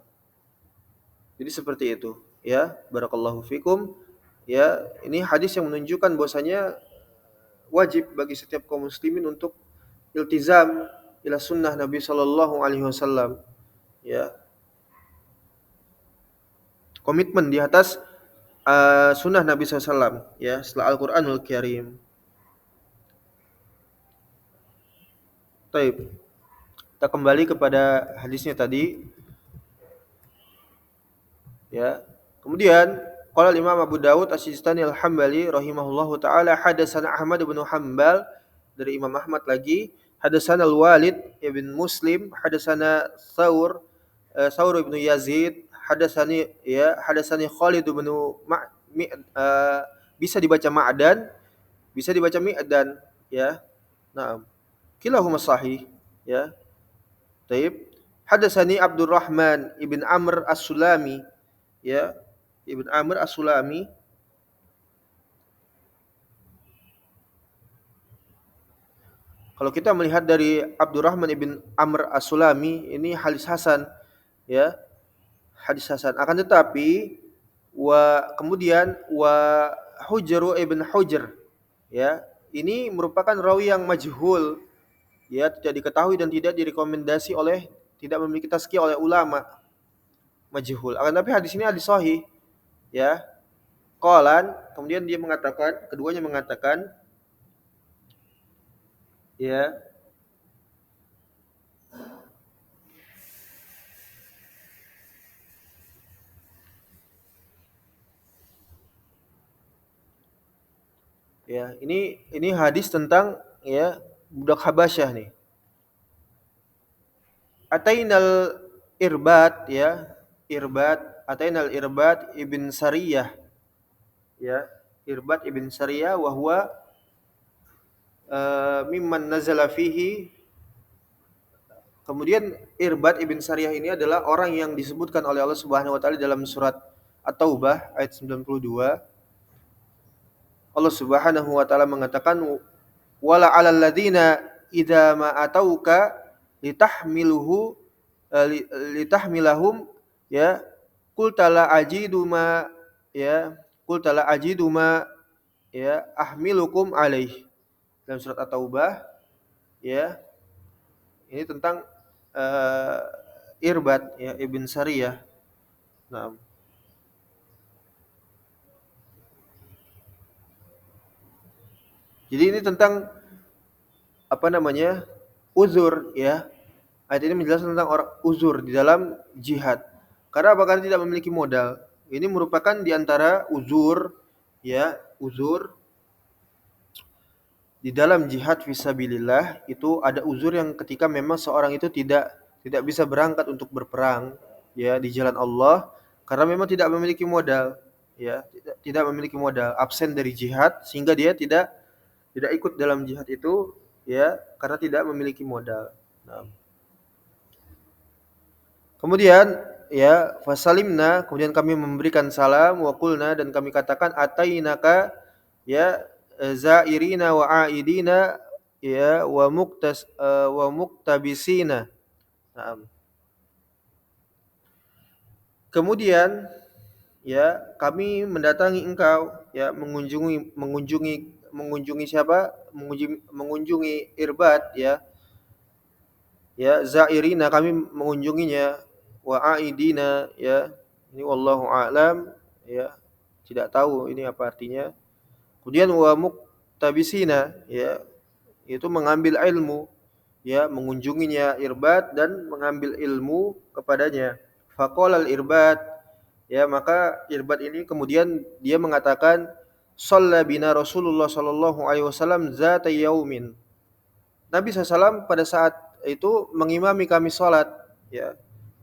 Speaker 1: Jadi seperti itu, ya. Barakallahu fikum. Ya, ini hadis yang menunjukkan bahwasanya wajib bagi setiap kaum muslimin untuk iltizam ila sunnah Nabi sallallahu alaihi wasallam. Ya, komitmen di atas sunnah Nabi SAW, ya, setelah Al-Qur'anul Karim. Baik. Kita kembali kepada hadisnya tadi. Ya. Kemudian qala Imam Abu Dawud As-Sistani Al-Hambali rahimahullahu taala, hadatsana Ahmad bin Hanbal, dari Imam Ahmad lagi, hadatsana Al-Walid ibn Muslim, hadatsana Saur ibn Yazid, hadatsani Khalid bin bisa dibaca Ma'dan, bisa dibaca Mi'dan, ya. Naam. Kilahuma sahih, ya. Taib. Hadatsani Abdurrahman ibn Amr As-Sulami, ya, Ibn Amr As-Sulami. Kalau kita melihat dari Abdurrahman ibn Amr As-Sulami, ini hadis hasan, ya, hadis hasan. Akan tetapi kemudian Hujr ibn Hujr, ya, ini merupakan rawi yang majhul, ya, tidak diketahui dan tidak tidak memiliki tazkiyah oleh ulama, majhul. Akan tetapi hadis ini hadis sahih, ya. Qalan, kemudian keduanya mengatakan, ya, ya, ini hadis tentang, ya, budak Habasyah nih. Atainal Irbad, ya, Atainal Irbad ibn Sariyah, ya, Irbad ibn Sariyah wa huwa mimman nazala fihi. Kemudian Irbad ibn Sariyah ini adalah orang yang disebutkan oleh Allah Subhanahu wa taala dalam surat At-Taubah ayat 92. Allah Subhanahu wa taala mengatakan, wala 'alal ladzina idza ma atauka litahmilahum, ya, qultala ajidu ma ya qultala ajidu ma ya ahmilukum alaih. Dalam surat At-Taubah, ya, ini tentang Irbad, ya, ibn Sariyah. Nah, jadi ini tentang apa namanya? Uzur, ya. Ayat ini menjelaskan tentang orang uzur di dalam jihad. Karena apa? Karena tidak memiliki modal. Ini merupakan di antara uzur, ya, uzur di dalam jihad fisabilillah. Itu ada uzur yang ketika memang seorang itu tidak bisa berangkat untuk berperang, ya di jalan Allah karena memang tidak memiliki modal, ya, tidak memiliki modal, absen dari jihad sehingga dia tidak ikut dalam jihad itu, ya, karena tidak memiliki modal. Nah, kemudian ya fasalimna, kemudian kami memberikan salam, wa qulna, dan kami katakan atainaka ya zairina wa aidina ya wa muktabisina. Nah, kemudian ya kami mendatangi engkau, ya mengunjungi siapa? Mengunjungi Irbad, ya, zairina, kami mengunjunginya, wa aidina, ya, ini wallahu a'lam, ya, tidak tahu ini apa artinya. Kemudian wa muktabisina, ya, itu mengambil ilmu, ya, mengunjunginya Irbad dan mengambil ilmu kepadanya. Faqala al-Irbad, ya, maka Irbad ini kemudian dia mengatakan, shalla bina Rasulullah sallallahu alaihi wasallam zata yaumin. Nabi SAW pada saat itu mengimami kami salat, ya.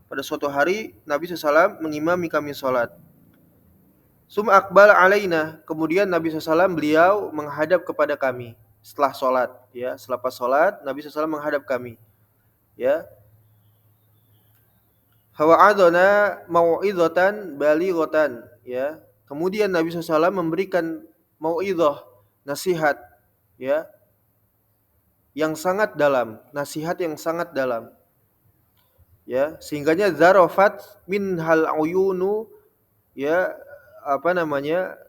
Speaker 1: Pada suatu hari Nabi SAW mengimami kami salat. Summa aqbala alaina, kemudian Nabi SAW beliau menghadap kepada kami setelah salat, ya. Selepas salat Nabi SAW menghadap kami, ya. Fawa'adana mau'izatan balighatan, ya. Kemudian Nabi SAW memberikan mau'izah, nasihat, ya, yang sangat dalam, nasihat yang sangat dalam, ya, sehingganya zarafat min hal uyunu, ya, apa namanya,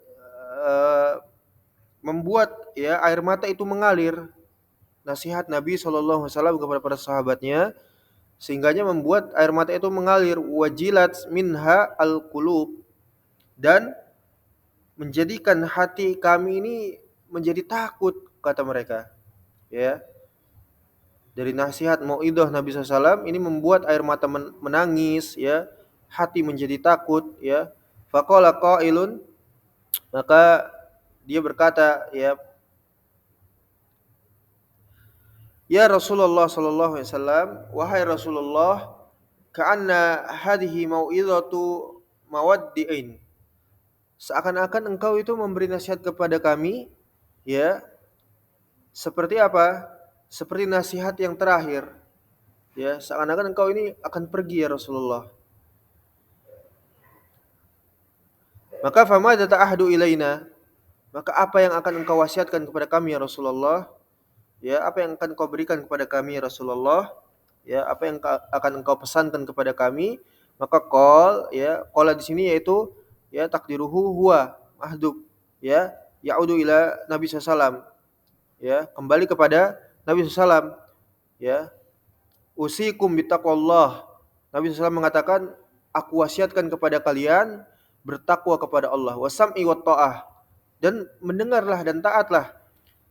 Speaker 1: uh, membuat, ya, air mata itu mengalir. Nasihat Nabi SAW kepada para sahabatnya sehingganya membuat air mata itu mengalir. Wajilat minha al-qulub, dan menjadikan hati kami ini menjadi takut, kata mereka, ya. Dari nasihat mauidhah Nabi SAW ini membuat air mata menangis, ya, hati menjadi takut, ya. Faqala qailun, maka dia berkata, ya, ya Rasulullah sallallahu alaihi wasallam, wahai Rasulullah, ka'anna hadhihi mau'izatu mawaddi'in. Seakan-akan engkau itu memberi nasihat kepada kami, ya, seperti apa? Seperti nasihat yang terakhir, ya, seakan-akan engkau ini akan pergi, ya Rasulullah. Maka famadza ta'ahdu ilaina, maka apa yang akan engkau wasiatkan kepada kami, ya Rasulullah? Ya, apa yang akan engkau berikan kepada kami, ya Rasulullah? Ya, apa yang akan engkau pesankan kepada kami? Maka qala di sini yaitu, ya, takdiruhu huwa mahdub, ya, ya'udu ila Nabi sallallahu, ya, kembali kepada Nabi sallallahu, ya. Usikum bittaqwallah. Nabi sallallahu mengatakan, aku wasiatkan kepada kalian bertakwa kepada Allah, wasam'i wat ta'ah, dan mendengarlah dan taatlah.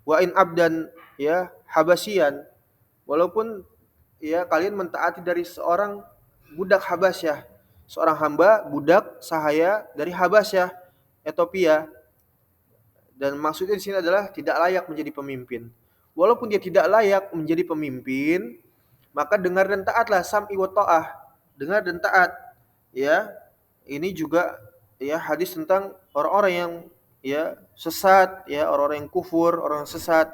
Speaker 1: Wa in abdan, ya, habasyian, walaupun, ya, kalian mentaati dari seorang budak Habasyah, seorang hamba budak sahaya dari Habasyah, Ethiopia. Dan maksudnya di sini adalah tidak layak menjadi pemimpin. Walaupun dia tidak layak menjadi pemimpin, maka dengar dan taatlah, sam'i wa ta'ah, dengar dan taat, ya. Ini juga, ya, hadis tentang orang-orang yang, ya, sesat, ya, orang-orang yang kufur, orang yang sesat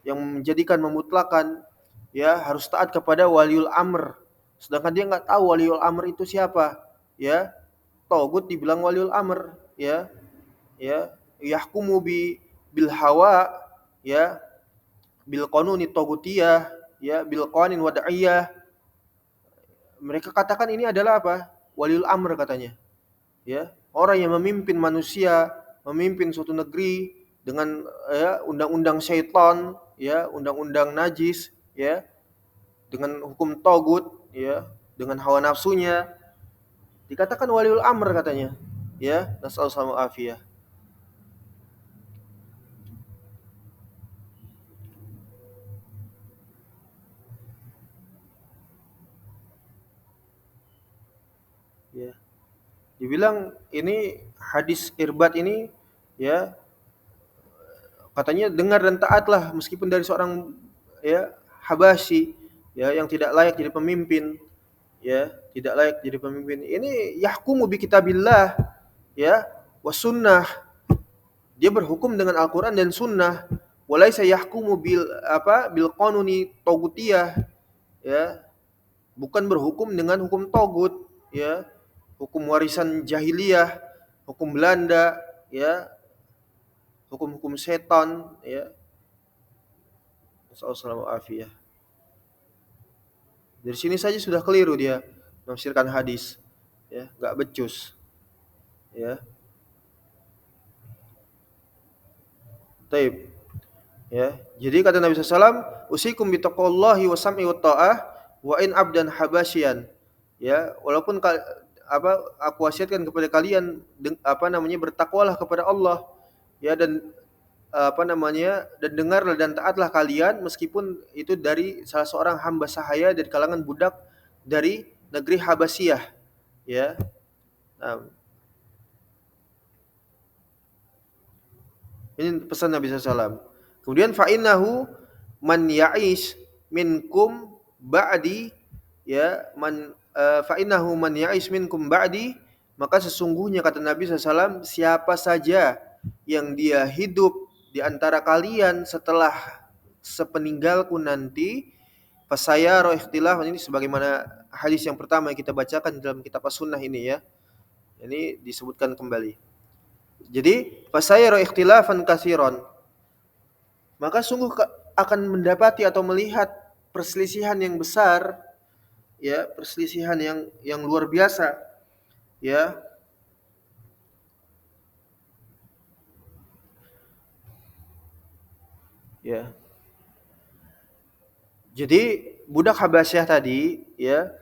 Speaker 1: yang menjadikan memutlakan, ya, harus taat kepada waliul amr, sedangkan dia nggak tahu waliul amr itu siapa, ya. Togut dibilang waliul amr, ya, yahkumu bil hawa, ya, bil qanuni togutiyah, ya, bil qawanin wad'iyah. Mereka katakan ini adalah apa? Waliul amr, katanya, ya, orang yang memimpin manusia, memimpin suatu negeri dengan, ya, undang-undang syaitan, ya, undang-undang najis, ya, dengan hukum togut, ya, dengan hawa nafsunya, dikatakan waliul amr, katanya, ya. Nasallallahu alaihi afiyah. Ya, dibilang ini hadis Irbad ini, ya, katanya dengar dan taatlah meskipun dari seorang, ya, Habasyi, ya, yang tidak layak jadi pemimpin, ya. tidak layak jadi pemimpin. Ini yahkumu bi kitabillah, ya, was sunnah. Dia berhukum dengan Al-Qur'an dan sunnah. Walaisa yahkumu bil qanuni tagutiyah, ya, bukan berhukum dengan hukum togut, ya, hukum warisan jahiliyah, hukum Belanda, ya, hukum-hukum setan, ya. Sallallahu. Dari sini saja sudah keliru dia menafsirkan hadis, ya, nggak becus, ya. Taib, ya. Jadi kata Nabi SAW, usikum bitaqwallahi wa sam'i wa ta'ah wa in abdan habasyian. Ya, walaupun aku wasiatkan kepada kalian bertakwalah kepada Allah, ya, dan dan dengarlah dan taatlah kalian meskipun itu dari salah seorang hamba sahaya dari kalangan budak dari negeri Habasyah, ya. Nah, ini pesan Nabi SAW. Kemudian fa'innahu man ya'ish minkum ba'di, ya, fa'innahu man ya'ish minkum ba'di, maka sesungguhnya kata Nabi SAW, siapa saja yang dia hidup di antara kalian setelah sepeninggalku nanti, fasayara ikhtilaf, ini sebagaimana hadis yang pertama yang kita bacakan dalam kitab As-Sunnah ini, ya. Ini disebutkan kembali. Jadi fasayara ikhtilafan katsiran, maka sungguh akan mendapati atau melihat perselisihan yang besar, ya, perselisihan yang luar biasa, ya. Ya. Jadi budak Habasyah tadi, ya,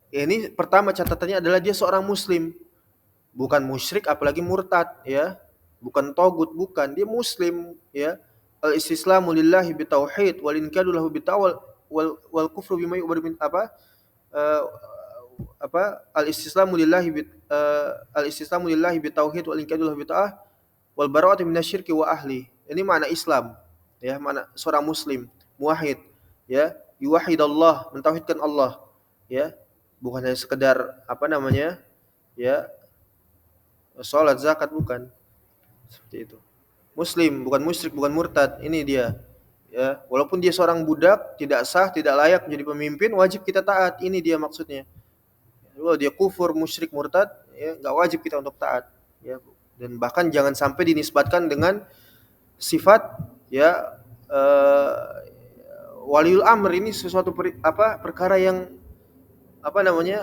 Speaker 1: ini pertama catatannya adalah dia seorang muslim, bukan musyrik apalagi murtad, ya. Bukan togut, bukan, dia muslim, ya. Al-istislamu lillahi bitauhid wal inkadu lahu bitawal wal kufru bima yu'badu min eh, al-istislamu lillahi bitauhid wal inkadu lahu bita'ah wal bara'atu minasyirki wa ahli. Ini makna Islam, ya, makna seorang muslim, muwahhid, ya, yuwahhidallah, mentauhidkan Allah, ya, bukan hanya sekedar ya, salat, zakat, bukan. Seperti itu. Muslim, bukan musyrik, bukan murtad. Ini dia. Ya, walaupun dia seorang budak, tidak sah, tidak layak menjadi pemimpin, wajib kita taat. Ini dia maksudnya. Kalau dia kufur, musyrik, murtad, ya, enggak wajib kita untuk taat, ya. Dan bahkan jangan sampai dinisbatkan dengan sifat, ya, waliul amr. Ini sesuatu perkara yang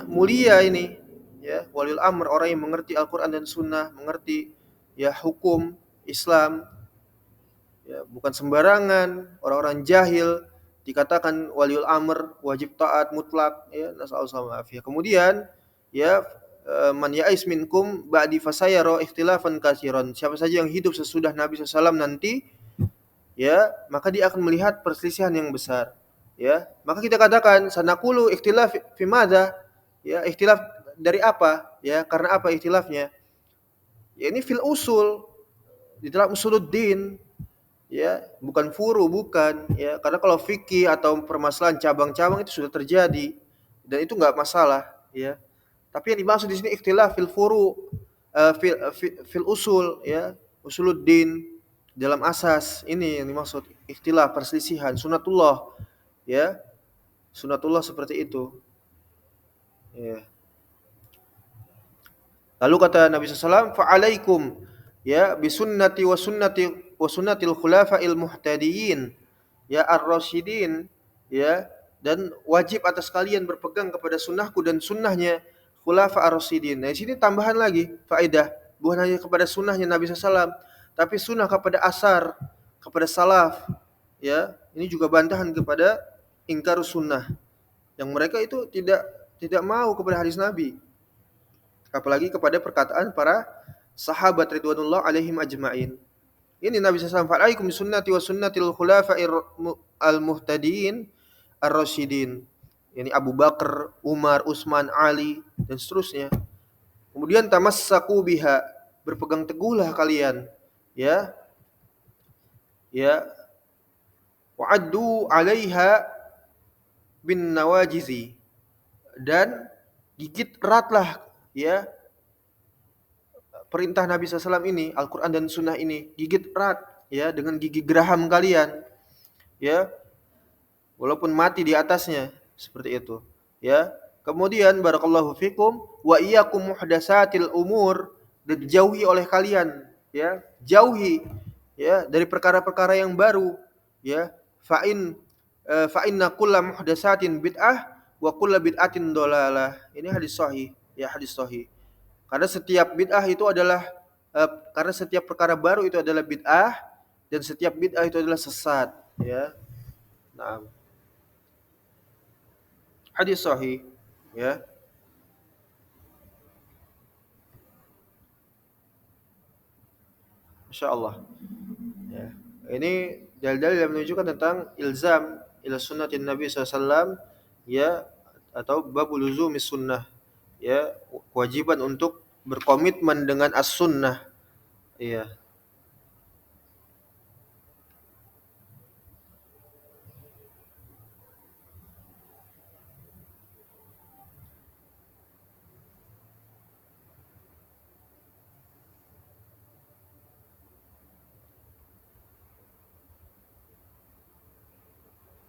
Speaker 1: mulia ini, ya. Waliul amr, orang yang mengerti Al-Qur'an dan Sunnah, mengerti, ya, hukum Islam, ya, bukan sembarangan orang-orang jahil dikatakan waliul amr, wajib taat mutlak, ya, nasallallahu alaihi. Kemudian, ya, man ya'is minkum ba'di fasayara ikhtilafan katsiran, siapa saja yang hidup sesudah Nabi SAW nanti, ya, maka dia akan melihat perselisihan yang besar, ya. Maka kita katakan sanaqulu ikhtilaf fi madza, ya, ikhtilaf dari apa, ya, karena apa ikhtilafnya, ya, ini fil usul, di dalam usuluddin, ya, bukan furu, bukan, ya, karena kalau fikih atau permasalahan cabang-cabang itu sudah terjadi dan itu enggak masalah, ya. Tapi yang dimaksud di sini ikhtilaf fil furu, fil usul, ya, usuluddin, dalam asas, ini yang dimaksud ikhtilaf, perselisihan, sunatullah, ya, sunatullah seperti itu, ya. Lalu kata Nabi SAW, fa'alaikum, ya, bisunnati wa sunnatil khulafa'il muhtadiyin, ya, ar-rasyidin, ya, dan wajib atas kalian berpegang kepada sunnahku dan sunnahnya khulafa ar-rasyidin. Nah, di sini tambahan lagi faedah, bukan hanya kepada sunnahnya Nabi SAW, tapi sunnah kepada asar, kepada salaf, ya. Ini juga bantahan kepada ingkar sunnah, yang mereka itu tidak mau kepada hadis Nabi, apalagi kepada perkataan para sahabat ridwanullah alaihim ajma'in. Ini Nabi SAW, fa'alaikum bisunnati wa sunnatil khulafa'ir al-muhtadiin ar-rasyidin. Ini Abu Bakar, Umar, Utsman, Ali, dan seterusnya. Kemudian tamassaku biha, berpegang teguhlah kalian, ya, ya, wa'addu 'alaiha bin nawajizi, dan Gigit eratlah ya perintah Nabi SAW ini, Al-Quran dan Sunnah ini, gigit erat ya dengan gigi geraham kalian ya, walaupun mati di atasnya, seperti itu ya. Kemudian barakallahu fikum wa iyyakum muhdatsatil umur, dan dijauhi oleh kalian ya, jauhi ya dari perkara-perkara yang baru ya. Fa inna kulla muhdatsatin bid'ah wa kulla bid'atin dhalalah. Ini hadis sahih ya, hadis sahih. Karena setiap bid'ah itu adalah karena setiap perkara baru itu adalah bid'ah, dan setiap bid'ah itu adalah sesat ya. Nah, hadis sahih ya. Masya Allah ya. Ini dalil-dalil yang menunjukkan tentang ilzam ila sunnatin Nabi SAW ya, atau bab luzumis sunnah ya, kewajiban untuk berkomitmen dengan as-sunnah ya.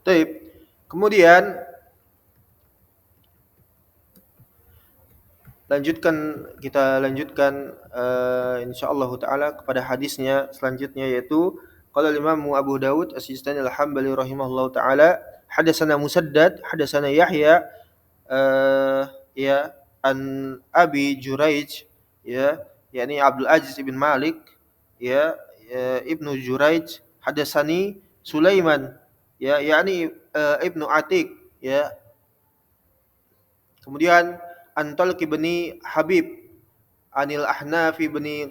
Speaker 1: Taib. Kemudian kita lanjutkan insyaallah taala kepada hadisnya selanjutnya, yaitu qala Imam Abu Dawud As-Sistani Al-Hambali rahimahullahu taala, hadatsana Musaddad hadatsana Yahya ya an Abi Juraij ya, yakni Abdul Aziz ibn Malik ya, Ibnu Juraij, hadatsani Sulaiman ya, yakni Ibnu Atik ya. Kemudian Antal ibni Habib Anil Ahnaf ibni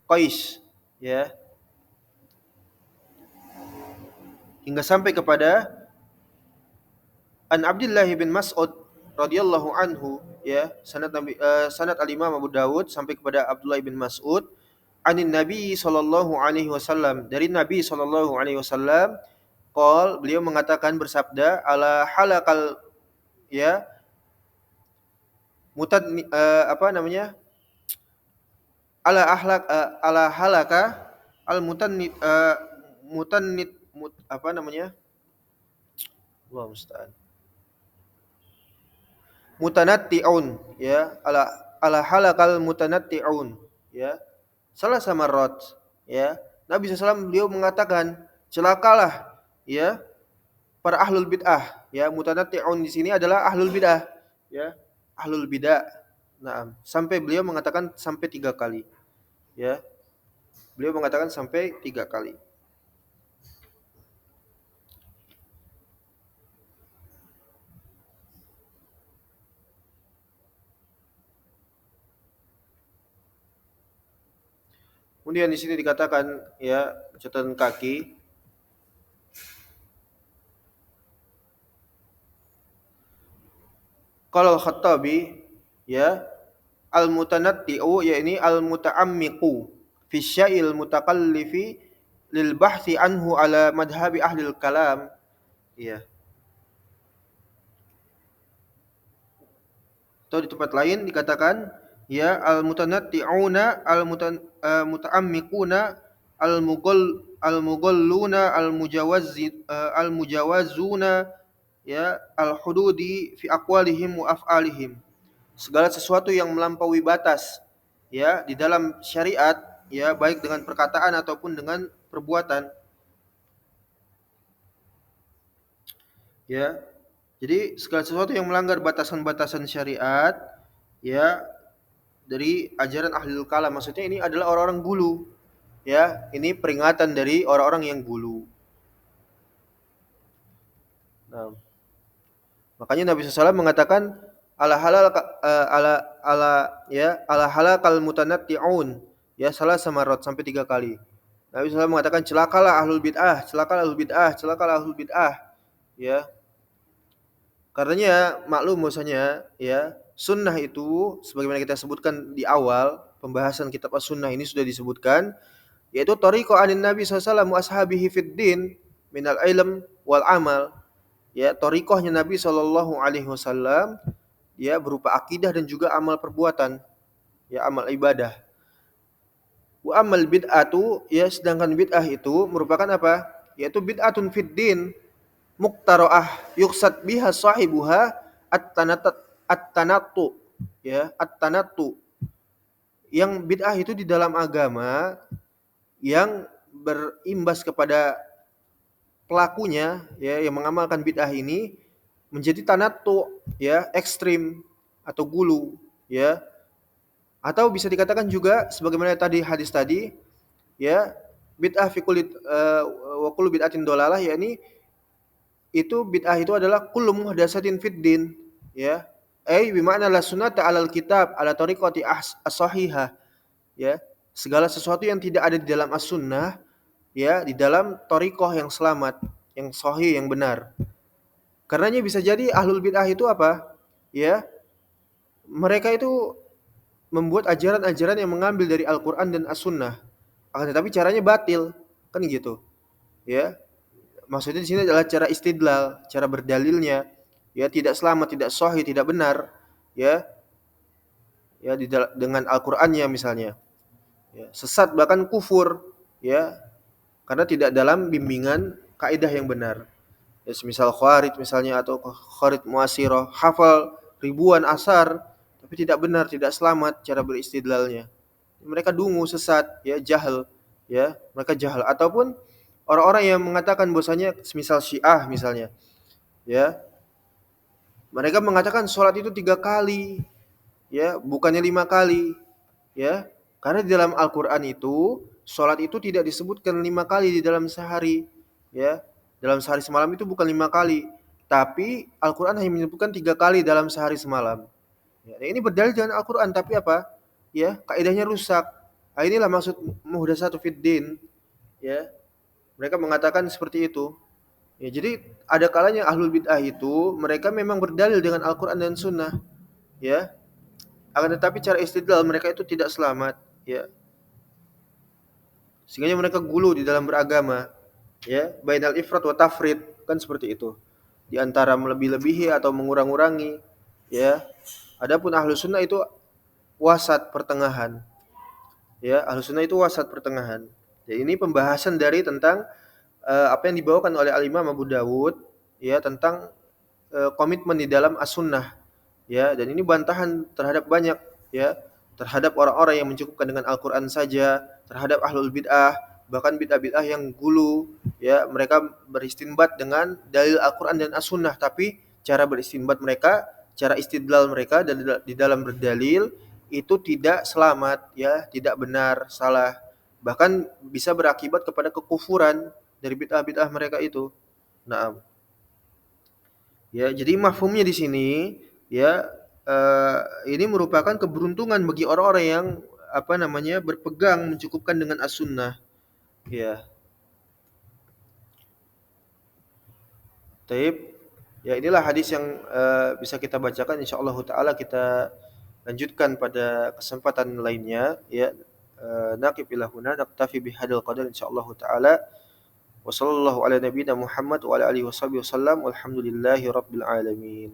Speaker 1: Qais ya, hingga sampai kepada An Abdullah bin Mas'ud radhiyallahu anhu ya, sanad al-Imam Abu Dawud sampai kepada Abdullah bin Mas'ud, anin Nabi sallallahu alaihi wasallam, dari Nabi sallallahu alaihi wasallam, beliau mengatakan, bersabda, ala halakal ya mutad apa namanya, ala halaka al mutannit mutannit apa namanya, Allah musta'an, mutanatti'un ya, ala halakal mutanatti'un ya, salah sama rot ya. Nabi SAW beliau mengatakan, celakalah ya para ahlul bid'ah ya. Mutanatti'un di sini adalah ahlul bid'ah ya, ahlul bid'ah. Nah, sampai beliau mengatakan sampai 3 kali ya. Beliau mengatakan sampai 3 kali. Kemudian di sini dikatakan ya, catatan kaki, qala al-Khattabi ya, al-mutanatti'u yakni al-muta'ammiqu fi syai'il mutakallifi lil bahthi anhu ala madhhabi ahli kalam ya. Atau di tempat lain dikatakan ya, al-mutanatti'una al-muta'ammiquna al-mughalluna al-mujawazuna ya, al-hududi fi aqwalihim wa af'alihim. Segala sesuatu yang melampaui batas ya di dalam syariat ya, baik dengan perkataan ataupun dengan perbuatan ya. Jadi segala sesuatu yang melanggar batasan-batasan syariat ya, dari ajaran ahlul kalam, maksudnya ini adalah orang-orang gulu ya. Ini peringatan dari orang-orang yang gulu. Nah, makanya Nabi SAW mengatakan ala halal ala ala ya, ala halakal mutanatti'un ya, salah samarat, sampai 3 kali. Nabi SAW mengatakan, celakalah ahlul bid'ah, celakalah ahlul bid'ah, celakalah ahlul bid'ah ya. Karenanya maklum bahwasanya ya, sunnah itu sebagaimana kita sebutkan di awal pembahasan kitab as-sunnah ini sudah disebutkan, yaitu thariqah anin Nabi SAW wa ashabihi fid din minal ilm wal amal ya, thariqahnya Nabi SAW ya berupa akidah dan juga amal perbuatan, ya amal ibadah. Wa amal bid'atu, ya sedangkan bid'ah itu merupakan apa? Yaitu bid'atun fid din muqtara'ah yuqsad biha sahibuha at-tanattu, ya at-tanattu. Yang bid'ah itu di dalam agama yang berimbas kepada pelakunya, ya yang mengamalkan bid'ah ini menjadi tanattu, ya ekstrim atau gulu, ya atau bisa dikatakan juga sebagaimana tadi hadis tadi, ya bid'ah fi kulli wa kullu bid'atin dolalah, yakni itu bid'ah itu adalah kullu muhdatsatin fid din, ya ai bima'na la sunnata 'alal kitab ala tariqati as-sahihah, ya segala sesuatu yang tidak ada di dalam as-sunnah, ya di dalam thariqah yang selamat, yang sahih, yang benar. Karenanya bisa jadi ahlul bid'ah itu apa? Ya, mereka itu membuat ajaran-ajaran yang mengambil dari Al-Qur'an dan As-Sunnah. Akan tetapi caranya batil, kan gitu. Ya. Maksudnya di sini adalah cara istidlal, cara berdalilnya, ya tidak selamat, tidak sahih, tidak benar, ya. Ya dengan Al-Qur'annya misalnya. Ya, sesat bahkan kufur, ya, karena tidak dalam bimbingan kaidah yang benar. Ya, semisal khawarij misalnya atau khawarij muasirah, hafal ribuan asar tapi tidak benar, tidak selamat cara beristidlalnya. Mereka dungu, sesat, ya jahil, ya mereka jahil. Ataupun orang-orang yang mengatakan bahwasanya semisal Syiah misalnya, ya mereka mengatakan sholat itu 3 kali, ya bukannya 5 kali, ya karena di dalam Al-Quran itu sholat itu tidak disebutkan 5 kali di dalam sehari, ya dalam sehari semalam itu bukan 5 kali, tapi Al-Quran hanya menyebutkan 3 kali dalam sehari semalam. Ya, ini berdalil dengan Al-Quran, tapi apa? Ya, kaidahnya rusak. Nah, inilah maksud muhdatsatu fid din. Ya, mereka mengatakan seperti itu. Ya, jadi ada kalanya ahlul bid'ah itu mereka memang berdalil dengan Al-Quran dan Sunnah. Ya, akan tetapi cara istidlal mereka itu tidak selamat. Ya, sehingga mereka gulu di dalam beragama. Ya, bainal ifrat wa tafrid, kan seperti itu. Di antara melebih-lebihi atau mengurang-urangi. Ya, adapun ahlus sunnah itu wasat pertengahan. Ya, ahlus sunnah itu wasat pertengahan. Jadi ini pembahasan dari tentang apa yang dibawakan oleh Al-Imam Abu Dawud, ya tentang komitmen di dalam as-sunnah, ya dan ini bantahan terhadap banyak, ya terhadap orang-orang yang mencukupkan dengan Al-Qur'an saja, terhadap ahlul bid'ah, bahkan bid'ah-bid'ah yang gulu, ya mereka beristinbat dengan dalil Al-Qur'an dan as-sunnah, tapi cara beristinbat mereka, cara istidlal mereka di dalam berdalil itu tidak selamat, ya tidak benar, salah, bahkan bisa berakibat kepada kekufuran dari bid'ah-bid'ah mereka itu. Nah, ya, jadi mafhumnya di sini, ya ini merupakan keberuntungan bagi orang-orang yang apa namanya berpegang mencukupkan dengan as-sunnah. Ya, taib. Ya inilah hadis yang bisa kita bacakan. Insyaallah taala kita lanjutkan pada kesempatan lainnya. Ya, naqif ila huna naktafi bihadzal qadar insyaallah taala. Wassallallahu ala nabiyyina Muhammad wa ala alihi wasallam. Walhamdulillahi rabbil alamin.